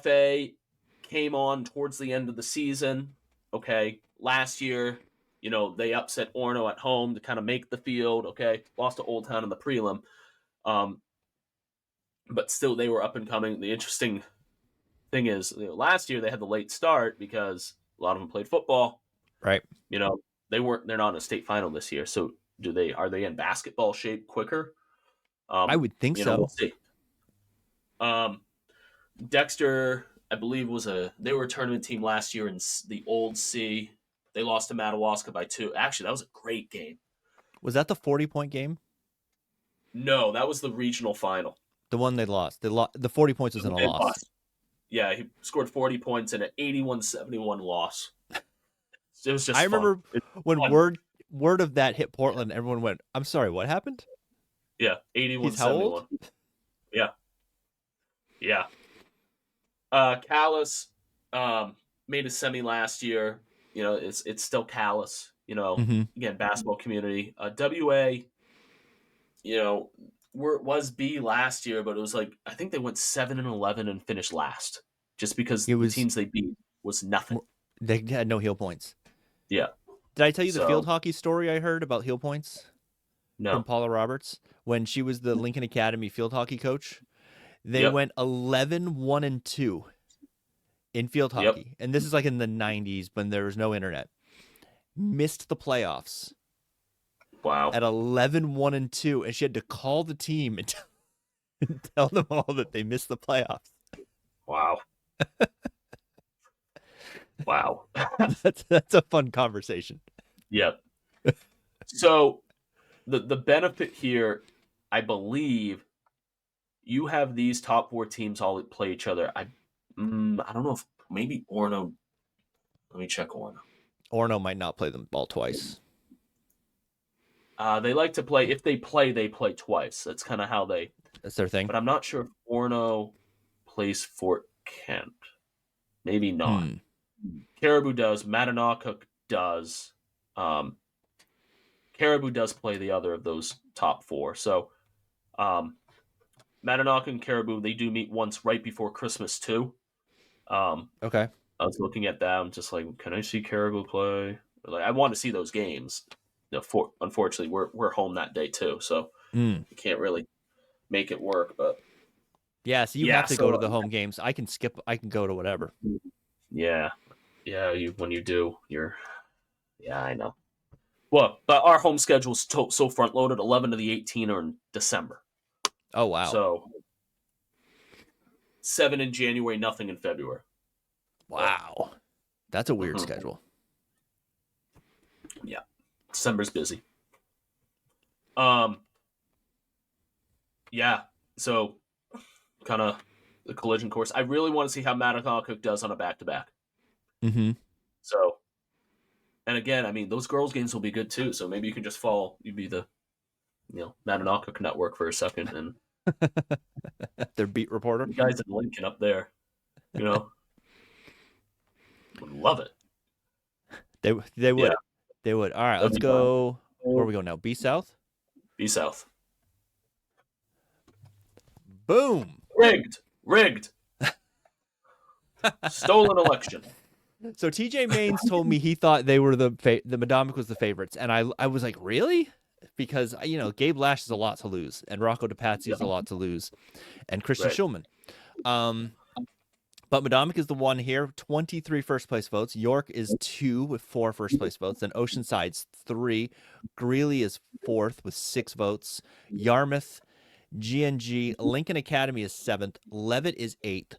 FA came on towards the end of the season. Okay, last year, they upset Orono at home to kind of make the field. Okay, lost to Old Town in the prelim, but still they were up and coming. The interesting thing is, last year they had the late start because a lot of them played football. Right. They're not in a state final this year. So are they in basketball shape quicker? I would think so. We'll see. Dexter, I believe, they were a tournament team last year in the Old C. They lost to Madawaska by 2. Actually, that was a great game. Was that the 40-point game? No, that was the regional final. The one they lost. The 40 points was in a loss. Lost. Yeah, he scored 40 points in an 81-71 loss. It was just. I remember when fun. word of that hit Portland, everyone went, "I'm sorry, what happened?" Yeah, 81-71. He's how old? Yeah. Callis made a semi last year. It's still Callis. Again, basketball community. WA, was B last year, but it was like I think they went 7-11 and finished last, just because the teams they beat was nothing. They had no heel points. Yeah. Did I tell you the field hockey story I heard about heel points? No. From Paula Roberts when she was the Lincoln Academy field hockey coach. They went 11-1-2 in field hockey, and this is like in the 90s when there was no internet. Missed the playoffs. Wow. At 11-1-2, and she had to call the team and tell them all that they missed the playoffs. Wow. Wow. That's a fun conversation. Yep. So the benefit here, I believe, you have these top 4 teams all play each other. I don't know if maybe Orono. Let me check Orono. Orono might not play them all twice. They like to play. If they play twice. That's kind of how they. That's their thing. But I'm not sure if Orono plays Fort Kent. Maybe not. Caribou does. Mattanock does. Caribou does play the other of those top 4. So, Mattanock and Caribou, they do meet once right before Christmas too. Okay. I was looking at that. I'm just like, can I see Caribou play? Like, I want to see those games. Unfortunately, we're home that day too, so we can't really make it work. But yeah, so you have to go to the home games. I can skip. I can go to whatever. Yeah. When you do, I know. Well, but our home schedule is so front loaded. 11 of the 18 are in December. Oh wow! So 7 in January, nothing in February. Wow, that's a weird schedule. Yeah, December's busy. Yeah. So kind of the collision course. I really want to see how Mattanock does on a back-to-back. So, and again, I mean, those girls' games will be good too. So maybe you can just you'd be the, Mattanock network for a second and their beat reporter. You guys in Lincoln up there, would love it. They would. Yeah. They would. All right, let's go. Where are we going now? B South. B South. Boom. Rigged. Stolen election. So TJ Maines told me he thought they were the Madomic was the favorites, and I was like, really? Because Gabe Lash has a lot to lose, and Rocco DePazzi has a lot to lose, and Christian Schulman. But Madomic is the one here. 23 first place votes. York is 2 with 4 first place votes. Then Oceanside's 3. Greeley is 4th with 6 votes. Yarmouth, GNG, Lincoln Academy is 7th. Levitt is 8th.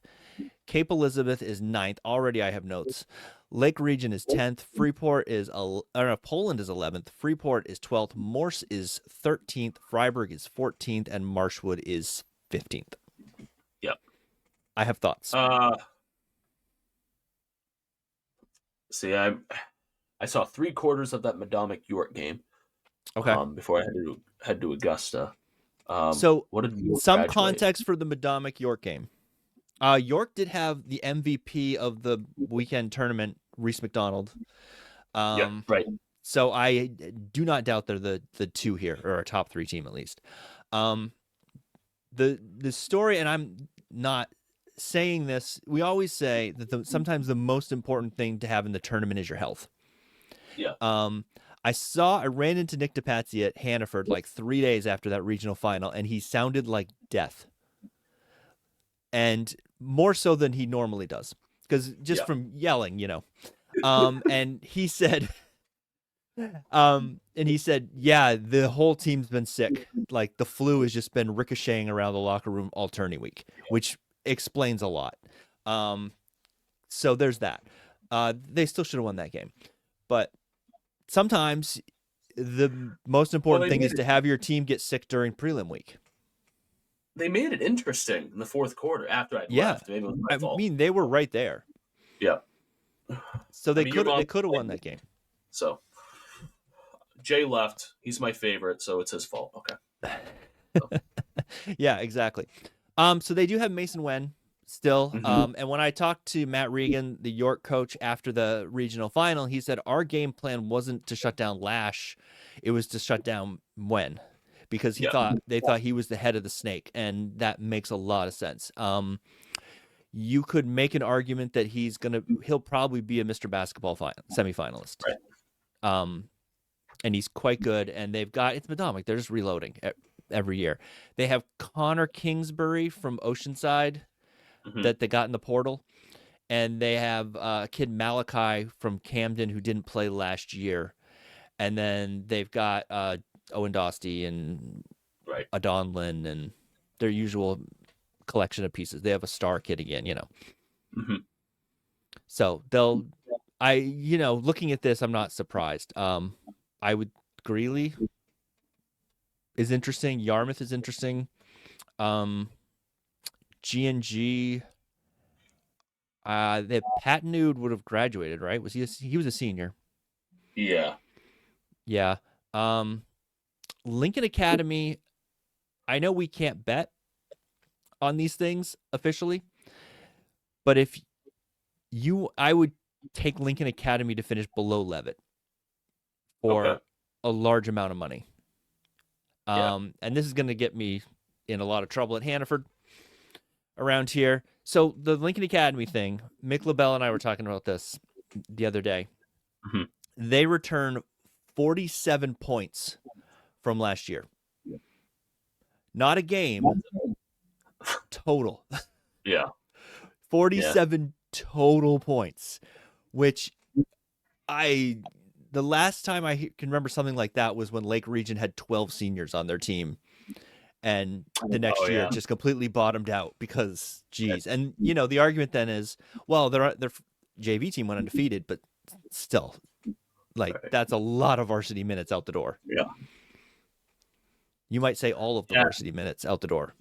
Cape Elizabeth is 9th. Already I have notes. Lake Region is 10th. Freeport is Poland is 11th. Freeport is 12th. Morse is 13th. Freiburg is 14th, and Marshwood is 15th. Yep. I have thoughts. See, I saw 3/4 of that Madomic York game. Okay. Before I head to Augusta. So what did York some graduate? Context for the Madomic York game. York did have the MVP of the weekend tournament, Reese McDonald. Yeah, right. So I do not doubt they're the 2 here, or a top 3 team at least. The story, and I'm not saying this, we always say that sometimes the most important thing to have in the tournament is your health. Yeah. I ran into Nick DePatsy at Hannaford like 3 days after that regional final, and he sounded like death. And more so than he normally does, because just from yelling, and he said, yeah, the whole team's been sick. Like the flu has just been ricocheting around the locker room all tourney week, which explains a lot. So there's that. They still should have won that game, but sometimes the most important thing is to have your team get sick during prelim week. They made it interesting in the fourth quarter after I left. Maybe it was my fault. I mean, they were right there. Yeah. So they could have won that game. So Jay left. He's my favorite, so it's his fault. Okay. So. Yeah, exactly. So they do have Mason Wen still. And when I talked to Matt Regan, the York coach, after the regional final, he said our game plan wasn't to shut down Lash, it was to shut down Wen, because they thought he was the head of the snake, and that makes a lot of sense. You could make an argument that he'll probably be a Mr. Basketball semifinalist. Right. And he's quite good. And it's Madomic. They're just reloading every year. They have Connor Kingsbury from Oceanside that they got in the portal. And they have a kid Malachi from Camden who didn't play last year. And then they've got Owen Dosty and Adonlin and their usual collection of pieces. They have a star kid again, So looking at this, I'm not surprised. Greeley is interesting. Yarmouth is interesting. G&G, that Patnude would have graduated, right? He was a senior? Yeah. Yeah. Lincoln Academy, I know we can't bet on these things officially, but I would take Lincoln Academy to finish below Levitt for a large amount of money. And this is going to get me in a lot of trouble at Hannaford around here. So the Lincoln Academy thing, Mick LaBelle and I were talking about this the other day. They return 47 points from last year. Not a game. Total. Yeah. 47 total points, which the last time I can remember something like that was when Lake Region had 12 seniors on their team, and the next year just completely bottomed out because, geez. And, the argument then is, well, their JV team went undefeated, but still, that's a lot of varsity minutes out the door. Yeah. You might say all of the varsity minutes out the door.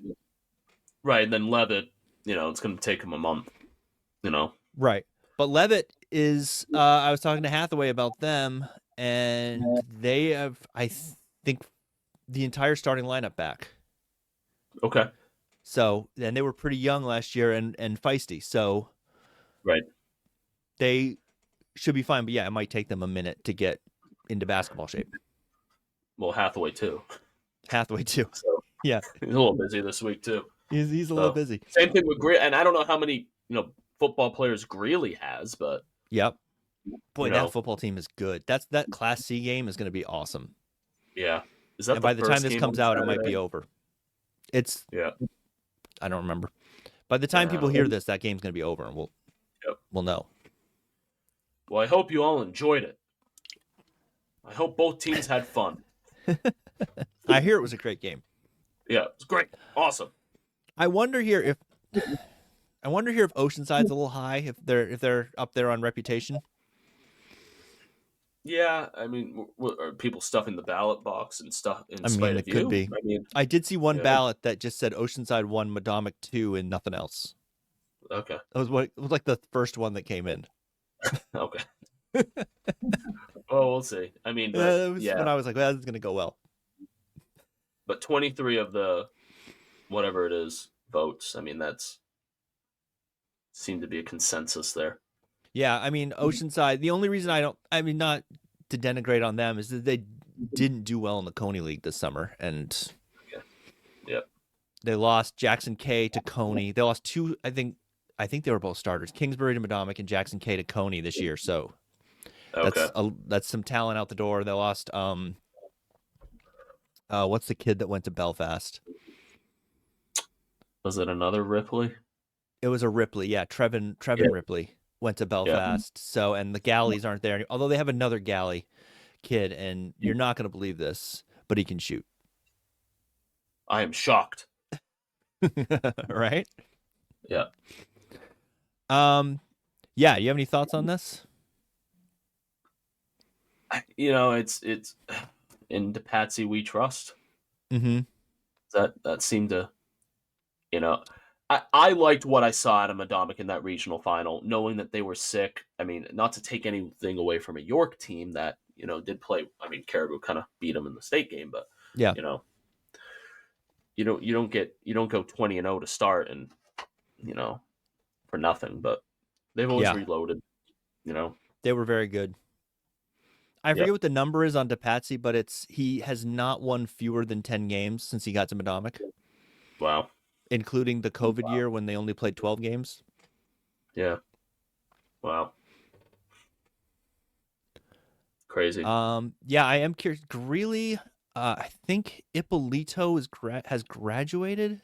Right. And then Levitt, it's going to take him a month, Right. But Levitt is, I was talking to Hathaway about them, and they have, I think, the entire starting lineup back. Okay. So, and they were pretty young last year and feisty. So, they should be fine. But yeah, it might take them a minute to get into basketball shape. Well, Hathaway too. So, yeah. He's a little busy this week too. He's a little busy. Same thing with Greeley, and I don't know how many football players Greeley has, but boy, that football team is good. That Class C game is going to be awesome. Yeah, is that? And by the time this comes out, it might be over. I don't remember. By the time people hear this, that game's going to be over, and we'll know. Well, I hope you all enjoyed it. I hope both teams had fun. I hear it was a great game. Yeah, it was great. Awesome. I wonder here if Oceanside's a little high, if they're up there on reputation. Yeah, I mean, are people stuffing the ballot box and stuff in spite of you? Could be. I did see one ballot that just said Oceanside 1, Madomic 2, and nothing else. Okay. It was like the first one that came in. Okay. Well, we'll see. I mean, when I was like, well, this is going to go well. But 23 of the whatever it is votes. I mean, that's seemed to be a consensus there. Yeah, I mean, Oceanside, the only reason not to denigrate on them, is that they didn't do well in the Coney League this summer. And they lost Jackson K to Coney. They lost two, I think they were both starters, Kingsbury to Madomic and Jackson K to Coney this year. So Okay. That's some talent out the door. They lost what's the kid that went to Belfast? Was it another Ripley? It was a Ripley, yeah. Trevin Yeah. Ripley went to Yeah. Belfast. So, and the Galleys aren't there, although they have another Galley kid, and you're not going to believe this, but he can shoot. I am shocked. Right? Yeah. Yeah. You have any thoughts on this? It's in DePatsy we trust. Mm-hmm. That seemed to, you know, I liked what I saw out of Madomic in that regional final, knowing that they were sick. I mean, not to take anything away from a York team that did play. I mean, Caribou kind of beat them in the state game, but Yeah. You don't go 20-0 to start and for nothing, but they've always Yeah. reloaded. They were very good. I forget what the number is on DePatsy, but he has not won fewer than 10 games since he got to Madomic. Wow. Including the COVID year when they only played 12 games. Yeah. Wow. Crazy. Yeah, I am curious. Greeley, I think Ippolito has graduated.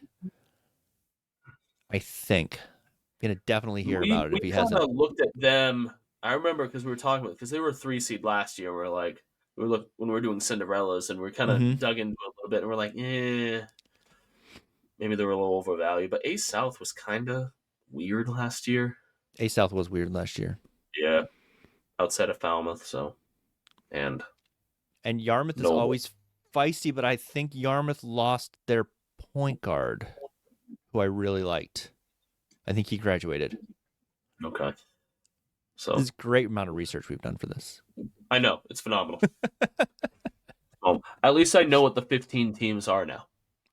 I think. I'm gonna definitely hear about it if he hasn't. We kind of looked at them. I remember because we were talking about because they were a 3 seed last year. We're like when we were doing Cinderellas and we kind of dug into it a little bit and we're like, maybe they were a little overvalued. But A South was kind of weird last year. A South was weird last year. Yeah, outside of Falmouth, and Yarmouth is always feisty, but I think Yarmouth lost their point guard, who I really liked. I think he graduated. Okay. So this is a great amount of research we've done for this. I know. It's phenomenal. At least I know what the 15 teams are now.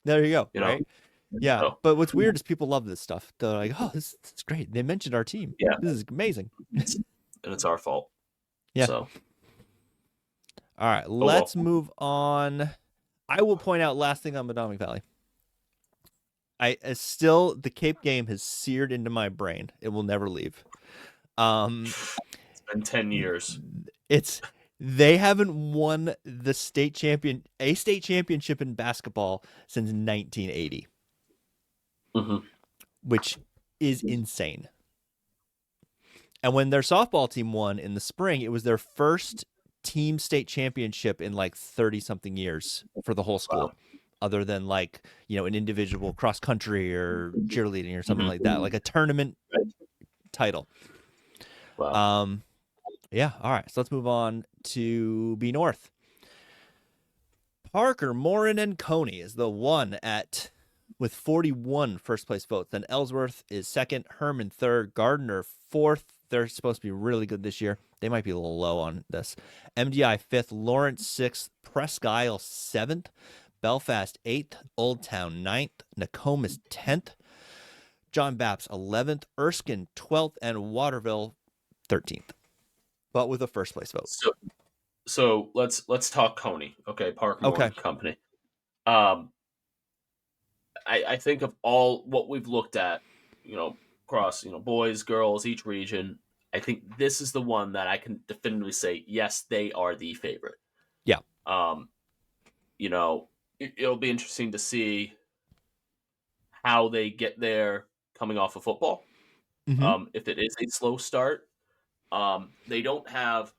There you go. Right? Yeah. So, but what's weird is people love this stuff. They're like, oh, this is great. They mentioned our team. Yeah. This is amazing. And it's our fault. Yeah. So. All right. Let's move on. I will point out last thing on Madomic Valley. The Cape game has seared into my brain. It will never leave. It's been 10 years. They haven't won a state championship in basketball since 1980, which is insane. And when their softball team won in the spring, it was their first team state championship in like 30 something years for the whole school. Wow. Other than like, an individual cross country or cheerleading or something like that, like a tournament title. Wow. Yeah. All right. So let's move on to B North. Parker, Morin, and Coney is the one with 41 first place votes. Then Ellsworth is second, Herman third, Gardner fourth. They're supposed to be really good this year. They might be a little low on this. MDI fifth, Lawrence sixth, Presque Isle seventh, Belfast 8th, Old Town 9th, Nokomis 10th, John Bapps 11th, Erskine 12th, and Waterville 13th. But with a first place vote. So let's talk Coney. Okay, Park Moore Company. I think of all what we've looked at, across, boys, girls, each region, I think this is the one that I can definitively say, yes, they are the favorite. Yeah. It'll be interesting to see how they get there coming off of football. If it is a slow start, they don't have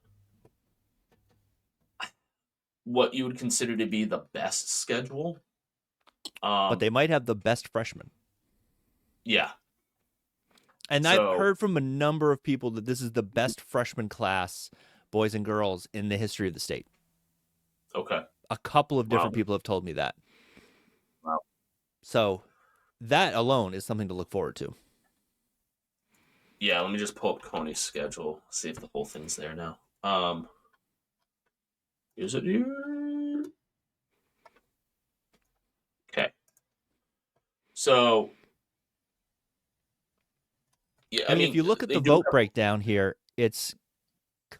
what you would consider to be the best schedule. But they might have the best freshmen. Yeah. And I've heard from a number of people that this is the best freshman class, boys and girls, in the history of the state. Okay. A couple of different people have told me that. Wow. So that alone is something to look forward to. Yeah, let me just pull up Coney's schedule, see if the whole thing's there now. Is it here? Okay. So, yeah, I mean, if you look at the vote breakdown here, it's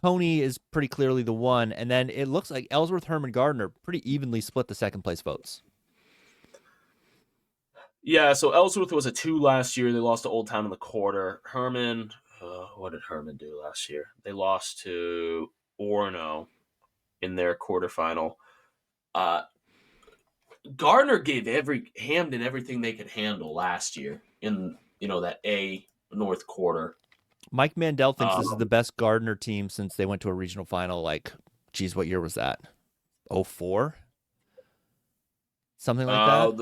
Coney is pretty clearly the one, and then it looks like Ellsworth, Herman, Gardner pretty evenly split the second place votes. Yeah, so Ellsworth was a 2 last year. They lost to Old Town in the quarter. Herman, what did Herman do last year? They lost to Orono in their quarterfinal. Gardner gave Hamden everything they could handle last year in that A North quarter. Mike Mandel thinks this is the best Gardner team since they went to a regional final. Like, geez, what year was that? 04? Something like that.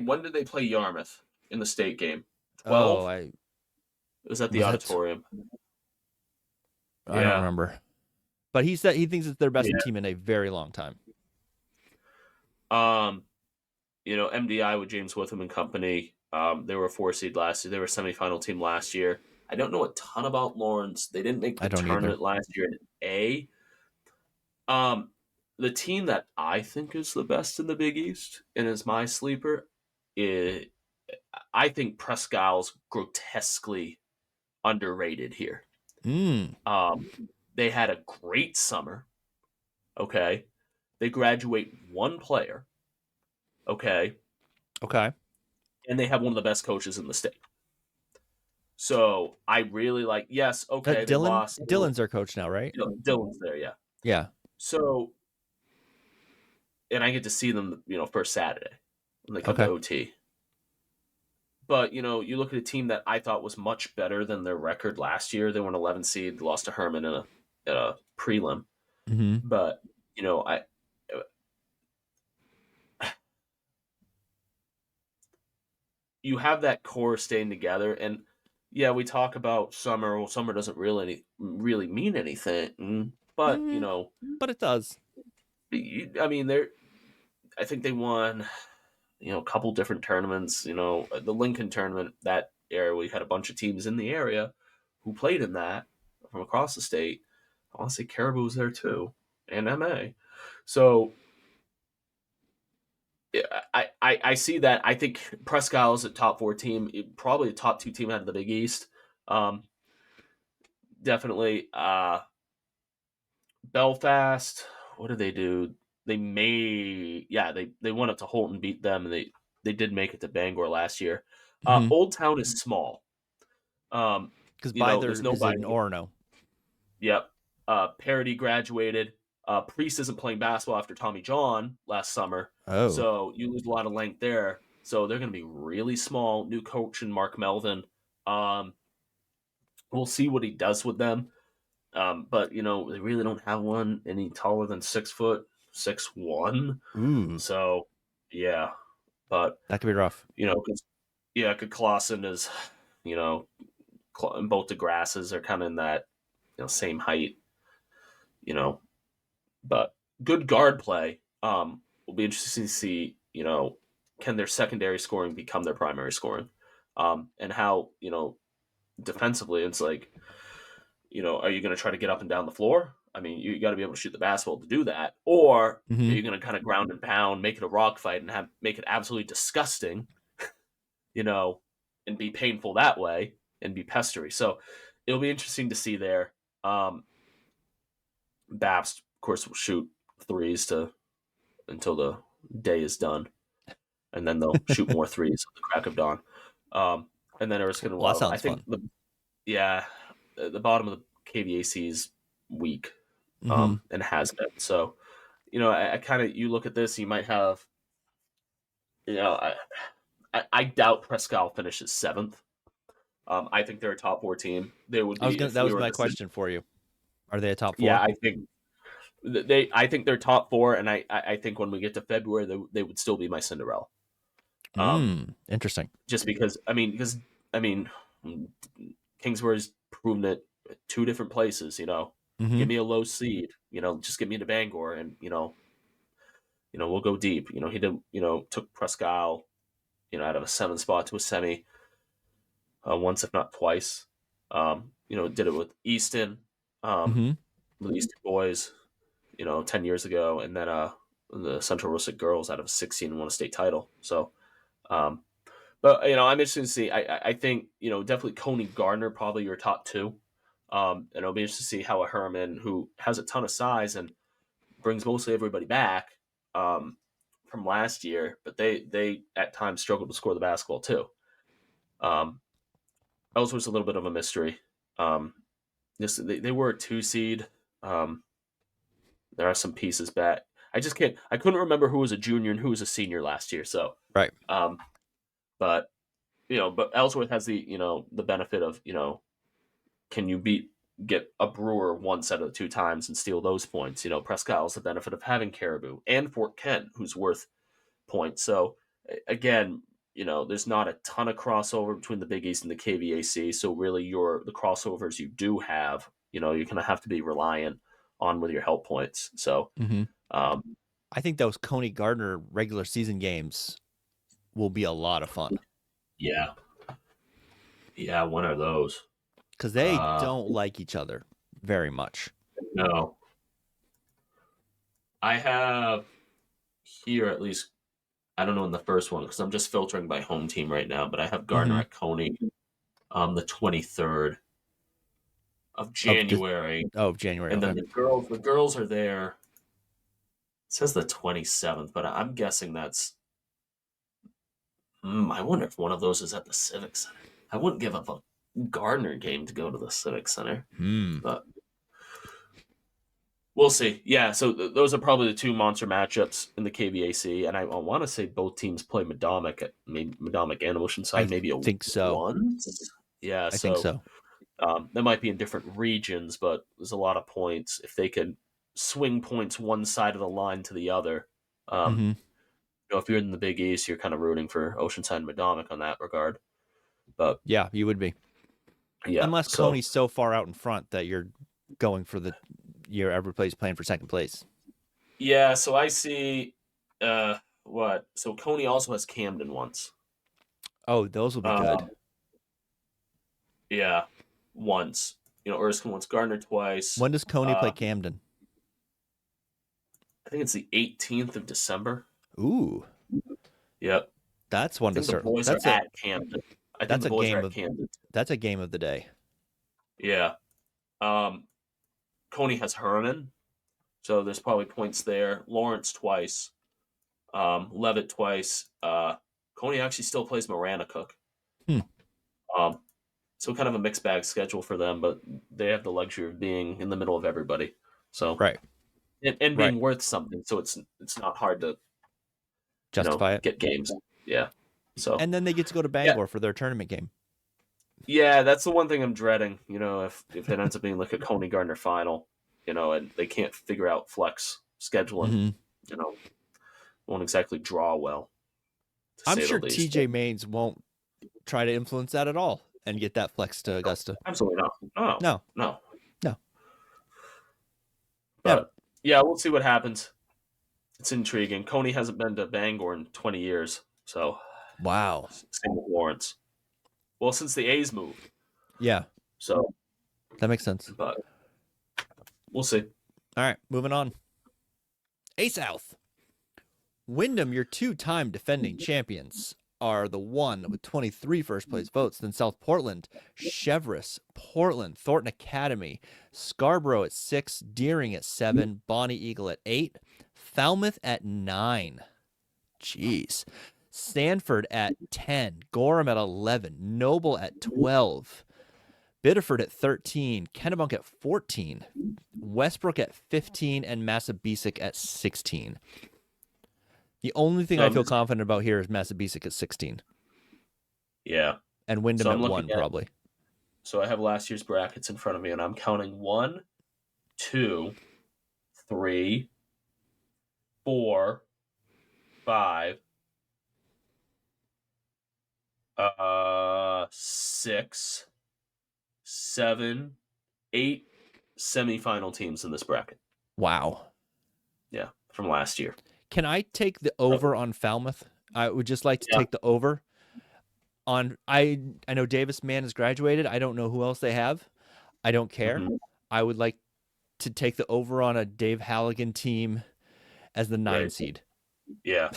When did they play Yarmouth in the state game? 12. Oh, It was at the was that? auditorium. I don't Yeah, remember. But he said he thinks it's their best yeah. team in a very long time. MDI with James Witham and company. They were a 4 seed last year. They were a semifinal team last year. I don't know a ton about Lawrence. They didn't make I the don't either. tournament last year in A. The team that I think is the best in the Big East and is my sleeper is, I think Prescall's grotesquely underrated here. They had a great summer. Okay. They graduate one player. Okay. And they have one of the best coaches in the state. So I really like, yes, okay, they lost. Dylan's their coach now, right? Dylan's there, yeah. Yeah. So, and I get to see them, first Saturday when they come to OT. But, you look at a team that I thought was much better than their record last year. They were an 11 seed, lost to Herman in a prelim. Mm-hmm. But, you have that core staying together. And, yeah, we talk about summer. Well, summer doesn't really mean anything. But, But it does. I mean, I think they won, a couple different tournaments. The Lincoln tournament, that area, we had a bunch of teams in the area who played in that from across the state. I want to say Caribou was there too, and MA. So I see that. I think Presque Isle is a top 4 team, probably a top 2 team out of the Big East. Definitely. Belfast, what did they do? They went up to Holt and beat them, and they did make it to Bangor last year. Old Town is small. Because there's no nobody in Orono. Yep. Parody graduated. Priest isn't playing basketball after Tommy John last summer. Oh. So you lose a lot of length there. So they're going to be really small. New coach in Mark Melvin. We'll see what he does with them. But, they really don't have one any taller than 6 foot, 6'1". So, yeah. But that could be rough. Clausen is, both the grasses are kind of in that, same height, but good guard play. Will be interesting to see, can their secondary scoring become their primary scoring? And how, defensively, it's like, are you going to try to get up and down the floor? I mean, you got to be able to shoot the basketball to do that. Or are you going to kind of ground and pound, make it a rock fight, and make it absolutely disgusting, and be painful that way and be pestery. So it'll be interesting to see there. Babs, of course, will shoot threes until the day is done. And then they'll shoot more threes at the crack of dawn. And then Erskine Well, that sounds I think fun. the bottom of the KVAC is weak, and has been. So, I kind of, you look at this, you might have, I doubt Prescal finishes 7th. I think they're a top 4 team. They would be. That was my question for you. Are they a top 4? Yeah, I think they're top 4, and I think when we get to February, they would still be my Cinderella. Interesting. Just because Kingsbury's proven it at 2 different places. Give me a low seed. Just get me to Bangor, and we'll go deep. He did. Took Presque Isle, out of a 7 spot to a semi. Once, if not twice. Did it with Easton, with the Easton boys, 10 years ago, and then the Central Rustic girls out of a 16 won a state title. So, but I'm interested to see. I think definitely Coney Gardner probably your top 2. And it'll be interesting to see how a Herman, who has a ton of size and brings mostly everybody back from last year, but they at times struggled to score the basketball too. Ellsworth's a little bit of a mystery. They were a 2 seed There are some pieces back. I couldn't remember who was a junior and who was a senior last year. So, Right. But but Ellsworth has the benefit of can you get a Brewer once out of the 2 times and steal those points? Prescott has the benefit of having Caribou and Fort Kent, who's worth points. So again, there's not a ton of crossover between the Big East and the KVAC. So really, the crossovers you do have, you're gonna have to be reliant on with your help points. So I think those Coney Gardner regular season games will be a lot of fun. Yeah. Yeah, when are those? Because they don't like each other very much. No. I have here at least, I don't know in the first one, because I'm just filtering by home team right now, but I have Gardner at Coney the 23rd of January. Of January. And Okay. then the girls are there. It says the 27th, but I'm guessing that's I wonder if one of those is at the Civic Center. I wouldn't give up a Gardner game to go to the Civic Center. But we'll see. Yeah, so those are probably the 2 monster matchups in the KVAC, and I want to say both teams play Madomic and Oceanside. Maybe a think so. once. Yeah, I think so. They might be in different regions, but there's a lot of points if they can swing points one side of the line to the other. If you're in the Big East, you're kind of rooting for Oceanside and Madomic on that regard. But yeah, you would be. Yeah, unless Coney's so far out in front that you're going for everybody's playing for second place. Yeah, so I see what? So Coney also has Camden once. Oh, those will be good. Yeah, once. Erskine once, Gardner twice. When does Coney play Camden? I think it's the 18th of December. Ooh. Yep. That's one to start. The boys are at Camden. I think the boys are at Camden. That's a game of the day. Yeah. Coney has Herman, so there's probably points there. Lawrence twice. Levitt twice. Coney actually still plays Maranacook. So kind of a mixed bag schedule for them, but they have the luxury of being in the middle of everybody. So right. And being worth something, so it's not hard to justify it. Get games. Yeah. So and then they get to go to Bangor for their tournament game. Yeah, that's the one thing I'm dreading. If it ends up being like a Coney Gardner final, and they can't figure out flex scheduling, won't exactly draw well. I'm sure TJ Maines won't try to influence that at all and get that flex to Augusta. Absolutely not. No. But yeah, we'll see what happens. It's intriguing. Coney hasn't been to Bangor in 20 years, so wow. Same with Lawrence. Well, since the A's moved. Yeah. So that makes sense. But we'll see. All right, moving on. A South. Wyndham, your 2-time defending champions, are the one with 23 first place votes. Then South Portland, Cheverus, Portland, Thornton Academy, Scarborough at 6, Deering at 7, Bonnie Eagle at 8, Falmouth at 9. Jeez. Stanford at 10, Gorham at 11, Noble at 12, Biddeford at 13, Kennebunk at 14, Westbrook at 15, and Massabesic at 16. The only thing I feel confident about here is Massabesic at 16. Yeah. And Wyndham at 1, probably. So I have last year's brackets in front of me, and I'm counting 1, 2, 3, 4, 5, 6, 7, 8 semifinal teams in this bracket. Wow. Yeah, from last year. Can I take the over on Falmouth? I would just like to take the over. I know Davis Mann has graduated. I don't know who else they have. I don't care. I would like to take the over on a Dave Halligan team as the 9 seed. Yeah.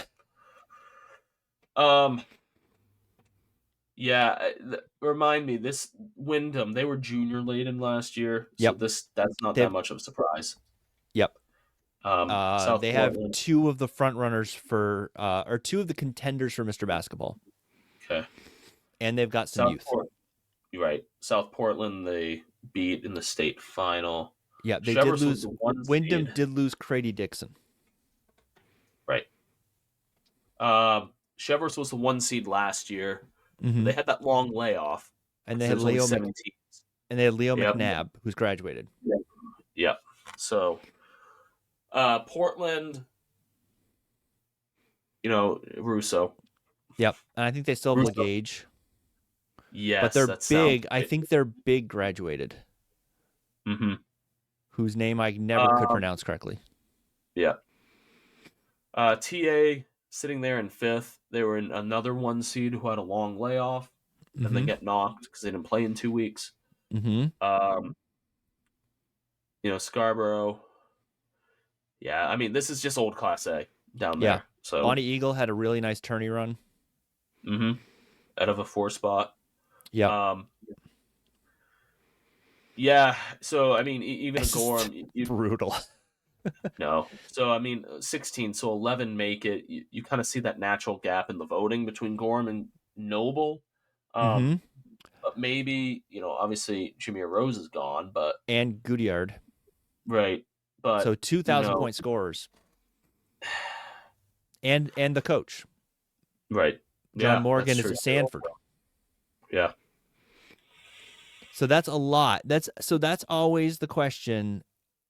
Yeah, remind me, this Wyndham, they were junior laden last year, so that's not that much of a surprise. Yep. South they Portland. have 2 of the front runners or 2 of the contenders for Mr. Basketball. Okay. And they've got some youth. You're right. South Portland, they beat in the state final. Yeah, they did Chevrolet was lose. the one Wyndham seed. did lose Crady Dixon. Right. Chevrolet was the one seed last year. Mm-hmm. They had that long layoff. And they had There's only Leo 7 teams. Yep. McNabb, who's graduated. Yep. So, Portland, Russo. Yep, and I think they still have Russo. Legage. Yes, but they're that sounds big. I think they're big graduated. Mm-hmm. Whose name I never could pronounce correctly. Yeah. TA sitting there in 5th. They were in another 1 seed who had a long layoff and then get knocked because they didn't play in 2 weeks. Mm-hmm. Scarborough. Yeah, I mean, this is just old Class A down there. So Bonnie Eagle had a really nice tourney run. Mm-hmm. Out of a 4 spot. Yeah. Yeah, so, I mean, even a Gorham... brutal. No. So, I mean, 16, so 11 make it. You kind of see that natural gap in the voting between Gorham and Noble. But maybe, obviously Jameer Rose is gone, but... And Goodyear. Right. But so 2,000 point scorers. And the coach. Right. John Morgan is at Sanford. Yeah. So that's a lot. That's always the question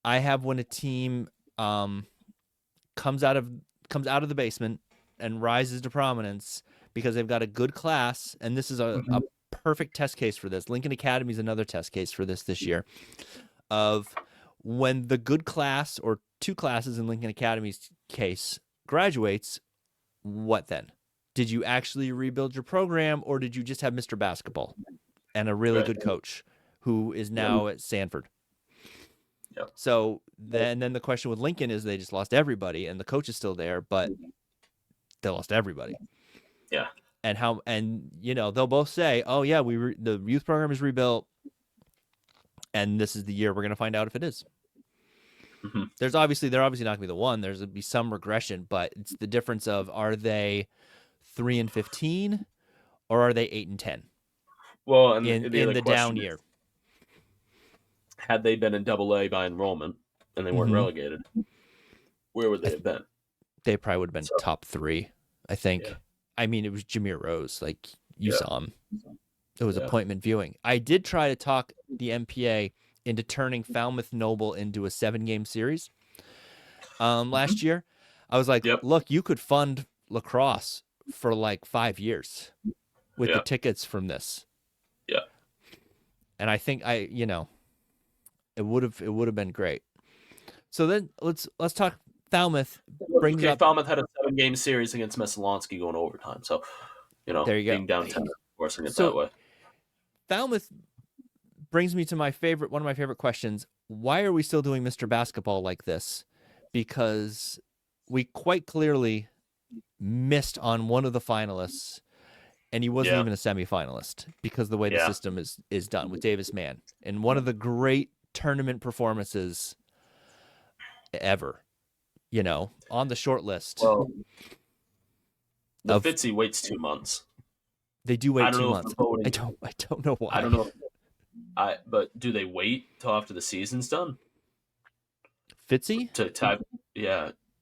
I have when a team comes out of the basement and rises to prominence because they've got a good class, and this is a perfect test case for this. Lincoln Academy is another test case for this year of when the good class or 2 classes in Lincoln Academy's case graduates, what then? Did you actually rebuild your program, or did you just have Mr. Basketball and a really good coach who is now at Sanford? Yep. So then the question with Lincoln is they just lost everybody, and the coach is still there, but they lost everybody. Yeah. And they'll both say, "Oh yeah, the youth program is rebuilt, and this is the year we're going to find out if it is." Mm-hmm. They're obviously not going to be the one. There's going to be some regression, but it's the difference of, are they 3-15 or are they 8-10? Well, and in the down year. Had they been in AA by enrollment and they weren't relegated, where would they have been? They probably would have been top 3, I think. Yeah. I mean, it was Jameer Rose. Like, you saw him. It was appointment viewing. I did try to talk the MPA into turning Falmouth Noble into a 7-game series last year. I was like, look, you could fund lacrosse for like 5 years with the tickets from this. Yeah. And I think it would have been great. So then let's talk Falmouth. Falmouth had a 7-game series against Messalonsky going to overtime. So, there you go. Being downtown, forcing it that way. Falmouth brings me to one of my favorite questions. Why are we still doing Mr. Basketball like this? Because we quite clearly missed on one of the finalists, and he wasn't even a semifinalist because the way the system is done with Davis Mann. And one of the great tournament performances ever, on the short list. Well, Fitzy waits 2 months. They do wait 2 months. I don't know why. I don't know. But do they wait till after the season's done? Fitzy? To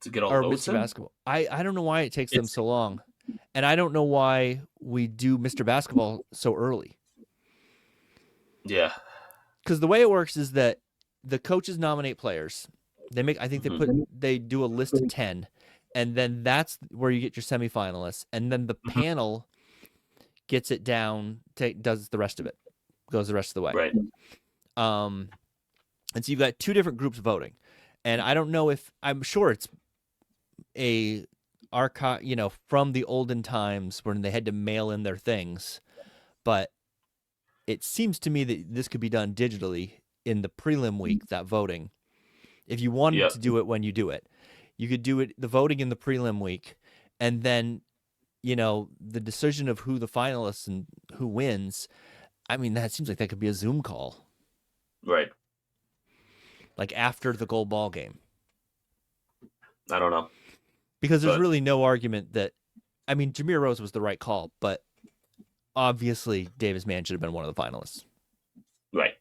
get all the votes Mr. Basketball. I don't know why it takes them so long. And I don't know why we do Mr. Basketball so early. Yeah. Because the way it works is that the coaches nominate players. They do a list of 10, and then that's where you get your semifinalists, and then the panel gets it down, does the rest of it, goes the rest of the way. Right. And so you've got 2 different groups voting, and I don't know I'm sure it's a archive, from the olden times when they had to mail in their things, but it seems to me that this could be done digitally in the prelim week, that voting. If you wanted to do it when you do it, you could do the voting in the prelim week, and then, the decision of who the finalists and who wins. I mean, that seems like that could be a Zoom call. Right. Like after the gold ball game. I don't know. Because there's really no argument that, Jameer Rose was the right call, but obviously Davis Mann should have been one of the finalists. Right.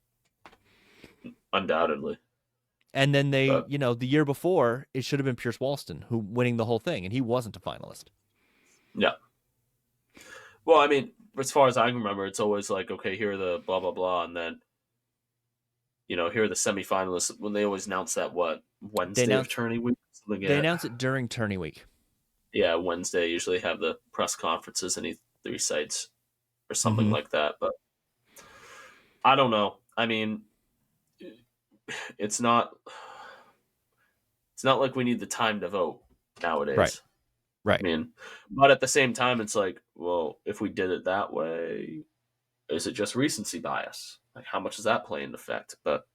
Undoubtedly. And then they, But the year before, it should have been Pierce Walston who winning the whole thing, and he wasn't a finalist. yeah. Well, I mean, as far as I can remember, it's always like, okay, here are the blah blah blah, and then here are the semifinalists. When they always announce that, what, They Wednesday of announced tourney week, something. they announced it during tourney week. Yeah, Wednesday usually have the press conferences, any three sites or something Mm-hmm. like that. But I don't know. I mean, it's not like we need the time to vote Right. nowadays. I Right. mean, but at the same time, it's like, well, if we did it that way, is it just recency bias? Like, how much does that play into effect? But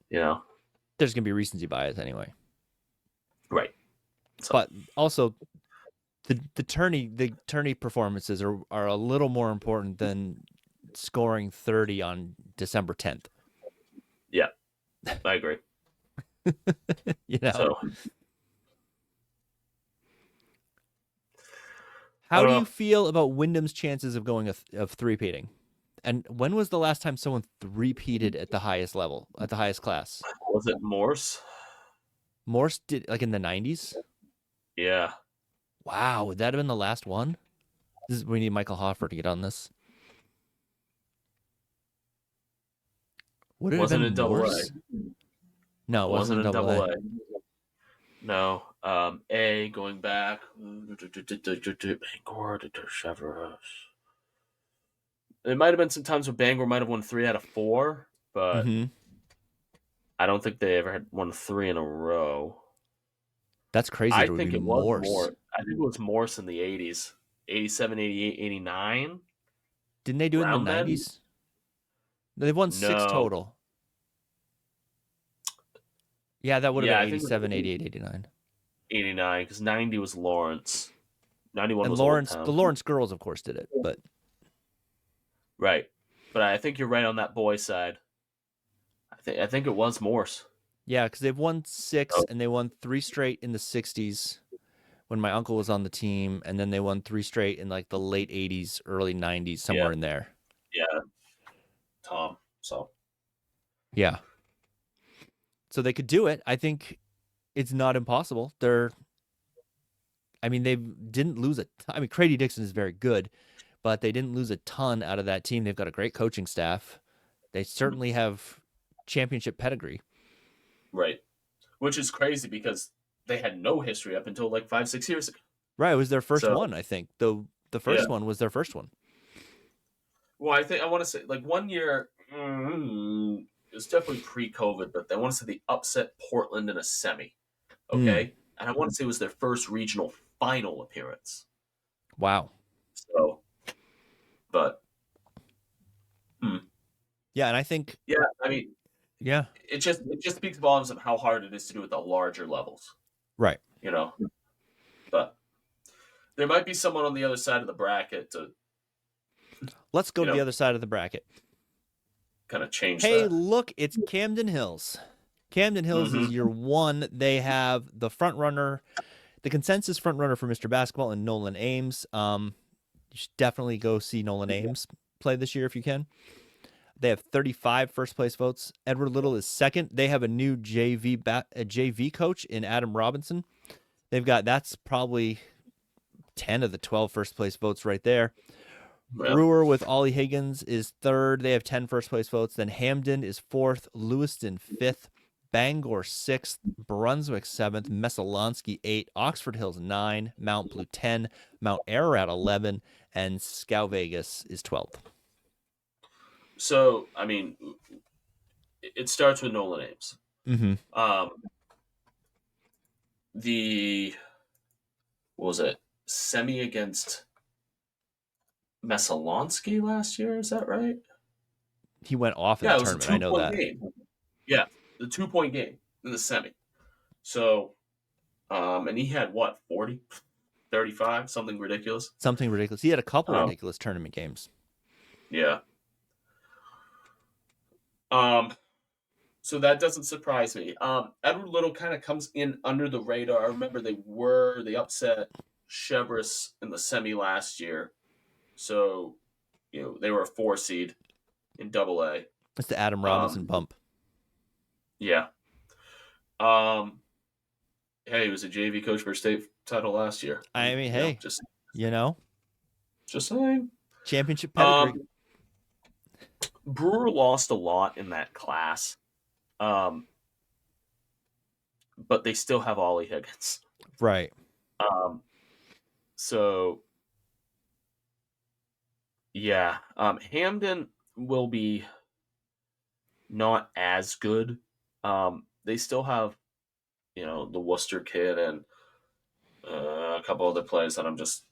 There's gonna be recency bias anyway. right. So, But also, the tourney performances are a little more important than scoring 30 on December 10th. yeah, I agree. So, I how don't do know. you feel about Wyndham's chances of going of three-peating? And when was the last time someone three-peated at the highest level, at the highest class? Was it Morse? Morse did, like, in the 90s? Yeah. Wow, would that have been the last one? We need Michael Hoffer to get on this. Would it have Wasn't been in Double A. Morse? No, it wasn't Wasn't in in double Double A. A. No. A going back. Bangor to Chevrolet. It might have been some times where Bangor might have won 3 out of 4, but Mm-hmm. I don't think they ever had won 3 in a row. That's crazy I that it would be think it was Morse. more. I think it was Morse in the 80s. 87, 88, 89. Didn't they do it in the Around then? 90s? They've won 6 No. total. Yeah, that would have Yeah, been I think it 87, was 88, 89. 89 because 90 was Lawrence. 91 And was Old the Town. Lawrence girls, of course, did it. But Right. But I think you're right on that boy side. I think it was Morse. yeah, because they've won 6, Oh, and they won 3 straight in the 60s when my uncle was on the team, and then they won 3 straight in like the late 80s, early 90s, yeah. somewhere in there. Yeah. Tom. So. Yeah. So they could do it. I think it's not impossible. They didn't lose I mean, Crady Dixon is very good, but they didn't lose a ton out of that team. They've got a great coaching staff. They certainly have championship pedigree. Right. Which is crazy because they had no history up until like 5, 6 years ago. Right, it was their first So, one, I think. The yeah. first one was their first one. Well, I want to say like one year, it's definitely pre-COVID, but I want to say they upset Portland in a semi. Okay. And I want to say it was their first regional final appearance. Wow. So, but. Yeah, and I think. Yeah, I mean, Yeah. it just speaks volumes of how hard it is to do at the larger levels. Right. But there might be someone on the other side of the bracket to. Let's go to the other side of the bracket. Kind of change Hey, that. look, it's Camden Hills. Camden Hills is year 1. They have the front runner, the consensus front runner for Mr. Basketball, and Nolan Ames. You should definitely go see Nolan Ames play this year if you can. They have 35 first place votes. Edward Little is second. They have a new JV coach in Adam Robinson. That's probably 10 of the 12 first place votes right there. Yeah. Brewer with Ollie Higgins is third. They have 10 first place votes. Then Hamden is fourth, Lewiston fifth, Bangor sixth, Brunswick seventh, Messalonsky 8, Oxford Hills 9, Mount Blue 10, Mount Ararat 11, and Scow Vegas is 12th. So, I mean, it starts with Nolan Ames. Mm-hmm. What was it? Semi against Messalonsky last year, is that right? He went off in the tournament. I know that. Game. Yeah, the 2-point game in the semi. So, and he had what, 40, 35, something ridiculous? Something ridiculous. He had a couple ridiculous tournament games. Yeah. So that doesn't surprise me. Edward Little kind of comes in under the radar. I remember they upset Chevrolet in the semi last year. So, they were a 4 seed in Double A. It's the Adam Robinson bump. Yeah. Um, hey, he was a JV coach for a state title last year. I mean, hey, Just saying. championship pedigree. Um, Brewer lost a lot in that class, but they still have Ollie Higgins. Right. So yeah, Hamden will be not as good. They still have, the Worcester kid and a couple other players that I'm just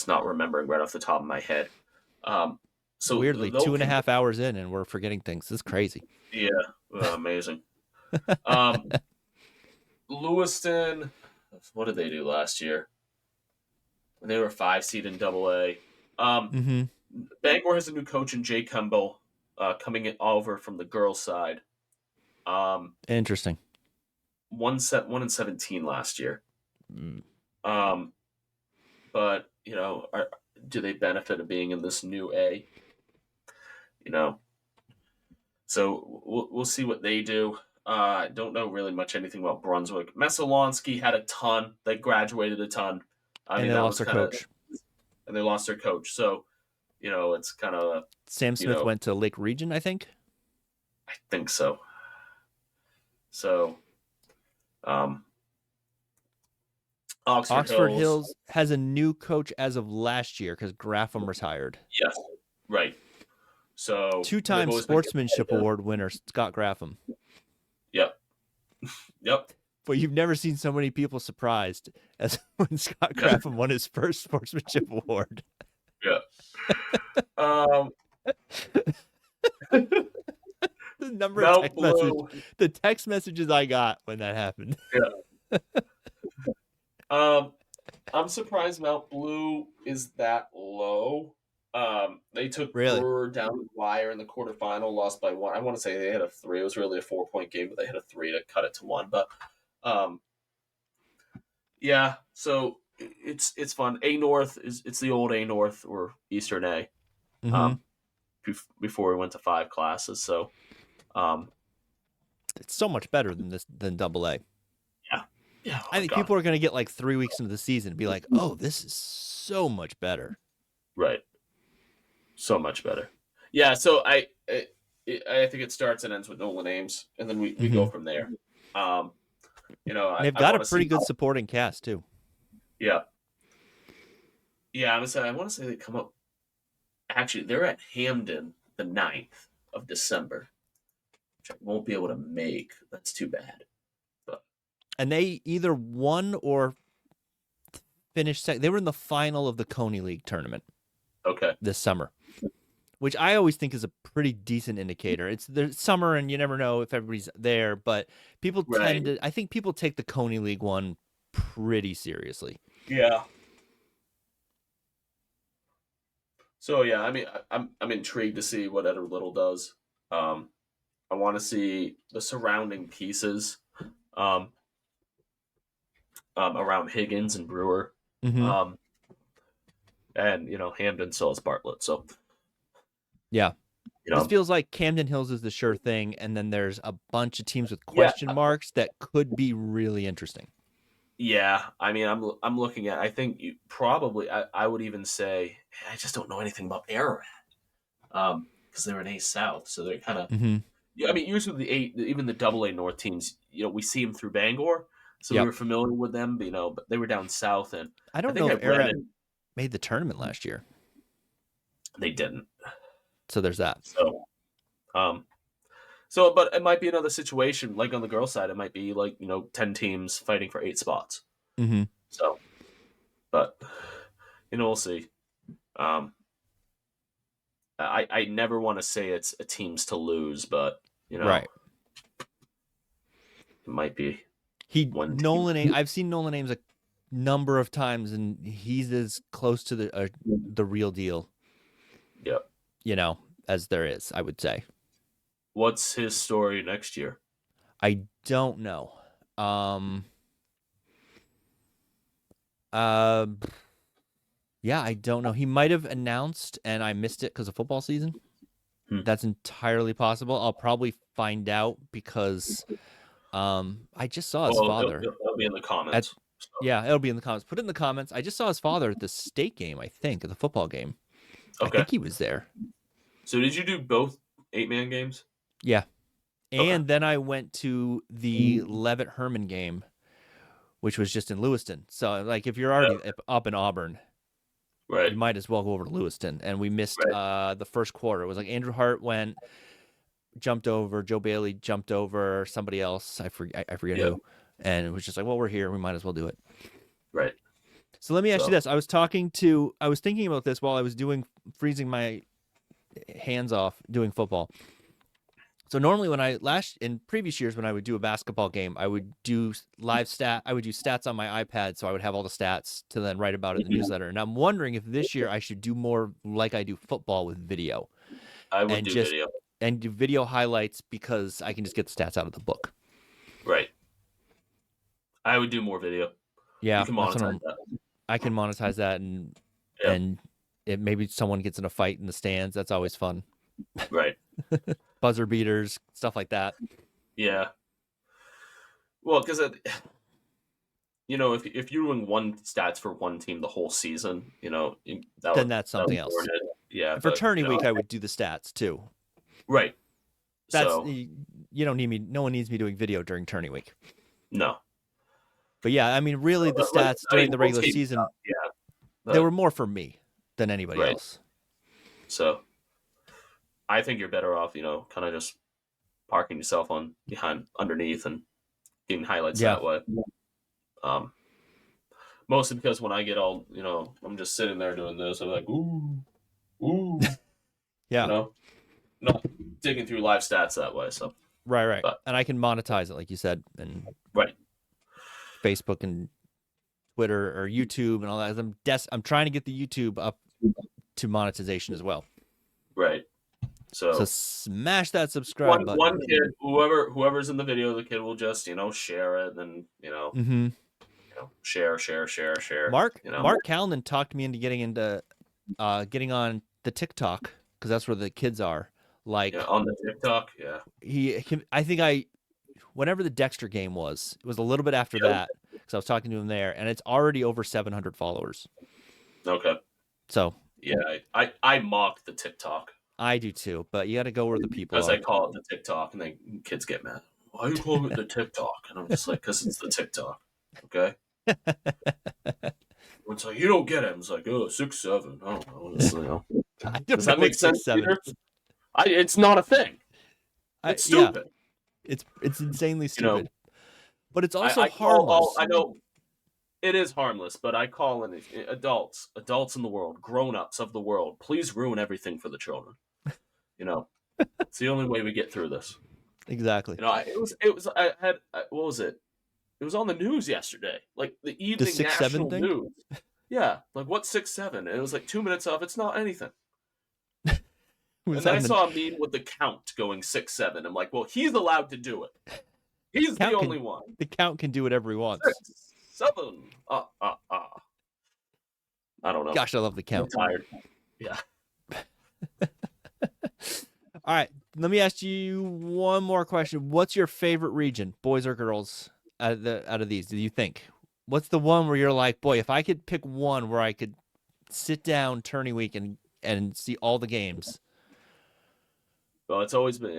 not remembering right off the top of my head. So Weirdly, 2.5 hours in, and we're forgetting things. This is crazy. Yeah, amazing. Lewiston, what did they do last year? They were 5 seed in AA. Bangor has a new coach in Jay Campbell coming over from the girls' side. Interesting. 1-17 last year. But do they benefit of being in this new A? So we'll see what they do. I don't know really much anything about Brunswick. Messalonsky had a ton. They graduated a ton. And they lost their coach. And they lost their coach. So, it's kind of... Sam Smith went to Lake Region, I think? I think so. So, Oxford Hills has a new coach as of last year because Graffam retired. Yes, right. So 2-time sportsmanship award winner Scott Graffam. Yep. But you've never seen so many people surprised as when Scott Graffam won his first sportsmanship award. Yeah. The number of text messages I got when that happened. Yeah. I'm surprised Mount Blue is that low. They took Brewer down the wire in the quarterfinal, lost by 1. I want to say they had a 3. It was really a 4-point game, but they had a 3 to cut it to 1. But yeah, so it's fun. A North it's the old A North or Eastern A. Before we went to 5 classes, so it's so much better than AA. Yeah. I think people are going to get like 3 weeks into the season and be like, "Oh, this is so much better." Right. So much better. Yeah. So I think it starts and ends with Nolan Ames, and then we go from there. They've got a pretty good supporting cast too. Yeah. Yeah. I want to say they come up. Actually, they're at Hamden the 9th of December, which I won't be able to make. That's too bad. And they either won or finished second. They were in the final of the Coney League tournament. Okay. This summer, which I always think is a pretty decent indicator. It's the summer, and you never know if everybody's there. But people tend to. I think people take the Coney League one pretty seriously. Yeah. So yeah, I mean, I'm intrigued to see what Edward Little does. I want to see the surrounding pieces. Around Higgins and Brewer. And, Hamden still has Bartlett. So, yeah. This feels like Camden Hills is the sure thing. And then there's a bunch of teams with question marks that could be really interesting. Yeah. I mean, I'm looking at, I think you probably, I would even say, I just don't know anything about Ararat. Because they're in A South. So they're kind of, yeah, I mean, usually even the AA North teams, we see them through Bangor. So we were familiar with them, but they were down south. And I don't know if Ararat made the tournament last year. They didn't. So there's that. But it might be another situation, like on the girls' side, it might be like, 10 teams fighting for 8 spots. So, but, we'll see. I never want to say it's a teams to lose, but, right. It might be. Nolan Ames, I've seen Nolan Ames a number of times, and he's as close to the real deal. Yep. As there is, I would say. What's his story next year? I don't know. Yeah, I don't know. He might have announced, and I missed it because of football season. That's entirely possible. I'll probably find out because I just saw his father. It'll be in the comments. Yeah, it'll be in the comments. Put it in the comments. I just saw his father at the state game, I think, at the football game. I think he was there. So did you do both 8-man games? Yeah. And then I went to the Levitt Herman game, which was just in Lewiston. So, like, if you're already up in Auburn, you might as well go over to Lewiston. And we missed the first quarter. It was like Andrew Hart jumped over, Joe Bailey jumped over somebody else. I forget who. And it was just like, well, we're here. We might as well do it. Right. So let me ask you this. I was thinking about this while I was freezing my hands off doing football. So normally in previous years when I would do a basketball game, I would do stats on my iPad, so I would have all the stats to then write about it in the newsletter. And I'm wondering if this year I should do more like I do football with video. I would do video. And do video highlights because I can just get the stats out of the book. Right. I would do more video. Yeah. You can monetize that. I can monetize that and maybe someone gets in a fight in the stands. That's always fun. Right. Buzzer beaters, stuff like that. Yeah. Well, because if you're doing one stats for one team the whole season, then that's something else. Yeah. For tourney week, I would do the stats too. Right. You don't need me. No one needs me doing video during tourney week. No. But yeah, I mean, really, the stats during the regular season, they were more for me than anybody else. So, I think you're better off, kind of just parking yourself underneath and getting highlights that way. Mostly because when I get all, I'm just sitting there doing this, I'm like, ooh, yeah, not digging through live stats that way. So right, and I can monetize it, like you said, and Facebook and Twitter or YouTube and all that. I'm trying to get the YouTube up to monetization as well. Right. So smash that subscribe button. One kid, whoever's in the video, the kid will just share it, and share. Mark Callan talked me into getting on the TikTok because that's where the kids are. Like on the TikTok, whenever the Dexter game was, it was a little bit after that because I was talking to him there, and it's already over 700 followers. Okay. So yeah, I mock the TikTok. I do too, but you got to go where the people are. Because I call it the TikTok, and then kids get mad. Why are you calling it the TikTok? And I'm just like, because it's the TikTok. Okay. It's like, you don't get it. It's like, 6'7". I don't know. Does that make sense? It's not a thing. It's stupid. Yeah. It's insanely stupid. But it's also harmless. I know it is harmless, but I call in adults in the world, grown-ups of the world, please ruin everything for the children. It's the only way we get through this. Exactly. What was it? It was on the news yesterday, like the evening national news. Yeah, like what's 6'7"? And it was like 2 minutes of it's not anything. And then I saw a meme with the Count going 6'7". I'm like, well, he's allowed to do it. He's the only one. The Count can do whatever he wants. 6'7". I don't know. Gosh, I love the Count. I'm tired. Yeah. All right, let me ask you one more question. What's your favorite region, boys or girls, out of these? Do you think? What's the one where you're like, boy, if I could pick one where I could sit down tourney week and see all the games? Well, it's always been.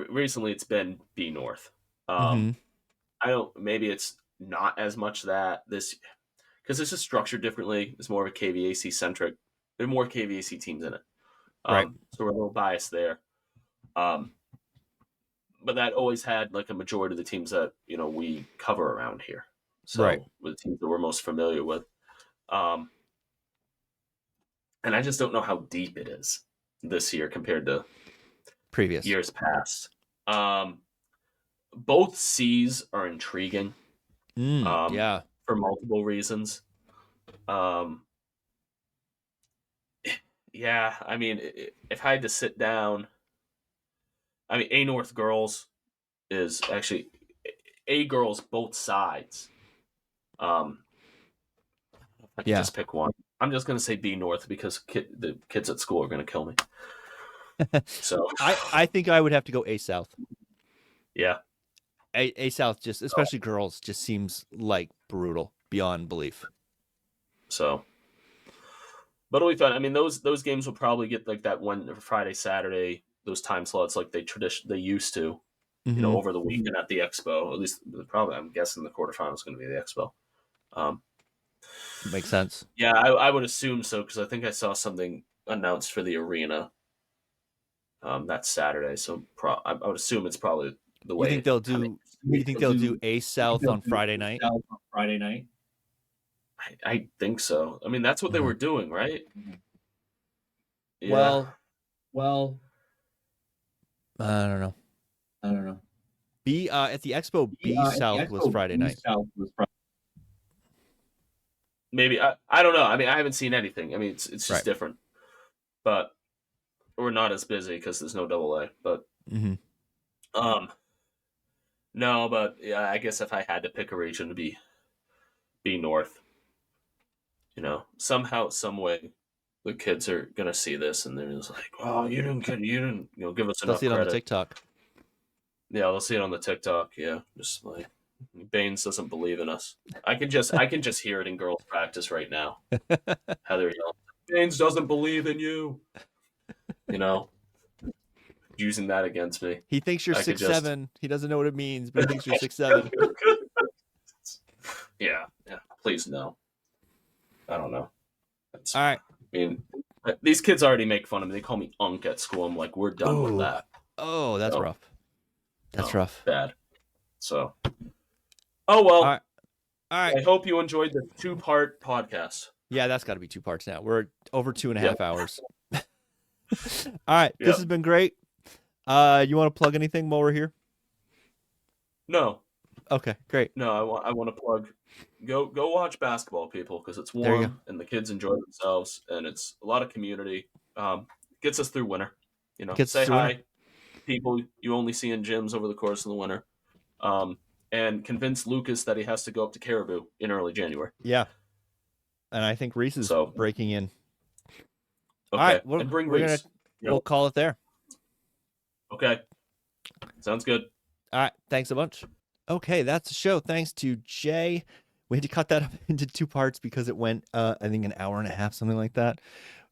Recently, it's been B North. Maybe it's not as much that this because this is structured differently. It's more of a KVAC centric. There are more KVAC teams in it, right? So we're a little biased there. But that always had like a majority of the teams that we cover around here. So with the teams that we're most familiar with, and I just don't know how deep it is this year compared to previous years past. Both C's are intriguing. For multiple reasons. Yeah, I mean, if I had to sit down, I mean, A North girls is actually A girls both sides. I can just pick one. I'm just gonna say B North because the kids at school are gonna kill me. So I think I would have to go A South. yeah. A South, just especially girls, just seems like brutal beyond belief. So, but it'll be fun. I mean, those games will probably get like that one Friday, Saturday, those time slots like they used to, over the weekend at the Expo. At least probably, I'm guessing the quarterfinal is going to be the Expo. Makes sense. Yeah, I would assume so because I think I saw something announced for the arena that Saturday. So I would assume it's probably the way. You think they'll do? You think they'll do A South on Friday night? I think so. I mean, that's what they were doing, right? Yeah. Well, I don't know. B at the Expo, B South was Friday night. Maybe I don't know. I mean, I haven't seen anything. I mean, it's just different, but we're not as busy because there's no AA. But no, but yeah, I guess if I had to pick a region to be north, somehow, some way, the kids are gonna see this and they're just like, "Oh, you didn't give us enough credit." They'll see it on the TikTok. Yeah, they'll see it on the TikTok. Yeah, just like Baines doesn't believe in us. I can just hear it in girls' practice right now. How they're yelling, "Baines doesn't believe in you." Using that against me. He thinks you're 6'7". He doesn't know what it means, but he thinks you're 6'7". Yeah. Please no. I don't know. All right. I mean, these kids already make fun of me. They call me Unk at school. I'm like, we're done with that. Oh, that's rough. That's rough. Bad. So. Oh well. All right. I hope you enjoyed the 2-part podcast. Yeah, that's got to be 2 parts now. We're over 2.5 hours. All right. This has been great. You want to plug anything while we're here? No. Okay, great. No, I want to plug. Go watch basketball, people, because it's warm and the kids enjoy themselves, and it's a lot of community. Gets us through winter. Say hi, people you only see in gyms over the course of the winter, and convince Lucas that he has to go up to Caribou in early January. Yeah, and I think Reese is breaking in. Okay, all right, and bring Reese. We'll call it there. Okay, sounds good. All right, thanks a bunch. Okay, that's the show. Thanks to Jay. We had to cut that up into 2 parts because it went, I think, an hour and a half, something like that.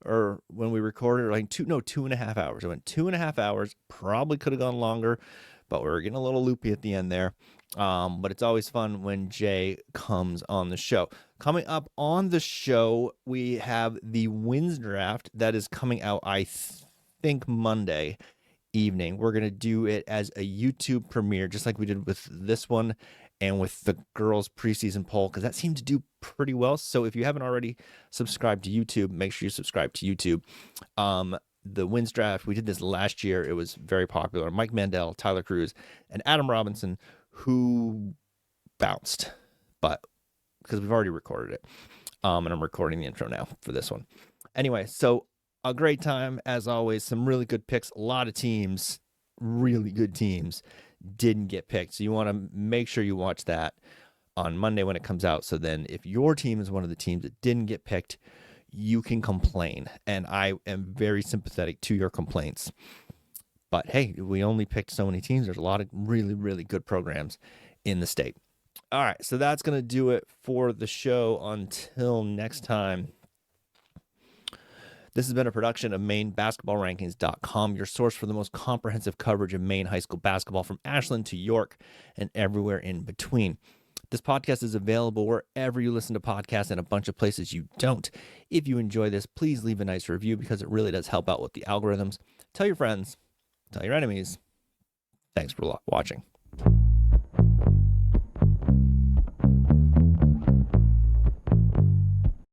Or when we recorded, like 2.5 hours. It went 2.5 hours. Probably could have gone longer, but we were getting a little loopy at the end there. But it's always fun when Jay comes on the show. Coming up on the show, we have the Wins Draft that is coming out, I think, Monday evening. We're going to do it as a YouTube premiere, just like we did with this one and with the girls preseason poll, because that seemed to do pretty well. So if you haven't already subscribed to YouTube, make sure you subscribe to YouTube. The Wins Draft, we did this last year. It was very popular. Mike Mandel, Tyler Cruz, and Adam Robinson, who bounced, but because we've already recorded it. And I'm recording the intro now for this one. Anyway, so a great time, as always. Some really good picks. A lot of teams, really good teams, didn't get picked. So you want to make sure you watch that on Monday when it comes out. So then if your team is one of the teams that didn't get picked, you can complain. And I am very sympathetic to your complaints. But hey, we only picked so many teams. There's a lot of really, really good programs in the state. All right, so that's going to do it for the show. Until next time. This has been a production of MaineBasketballRankings.com, your source for the most comprehensive coverage of Maine high school basketball from Ashland to York and everywhere in between. This podcast is available wherever you listen to podcasts and a bunch of places you don't. If you enjoy this, please leave a nice review because it really does help out with the algorithms. Tell your friends, tell your enemies. Thanks for watching.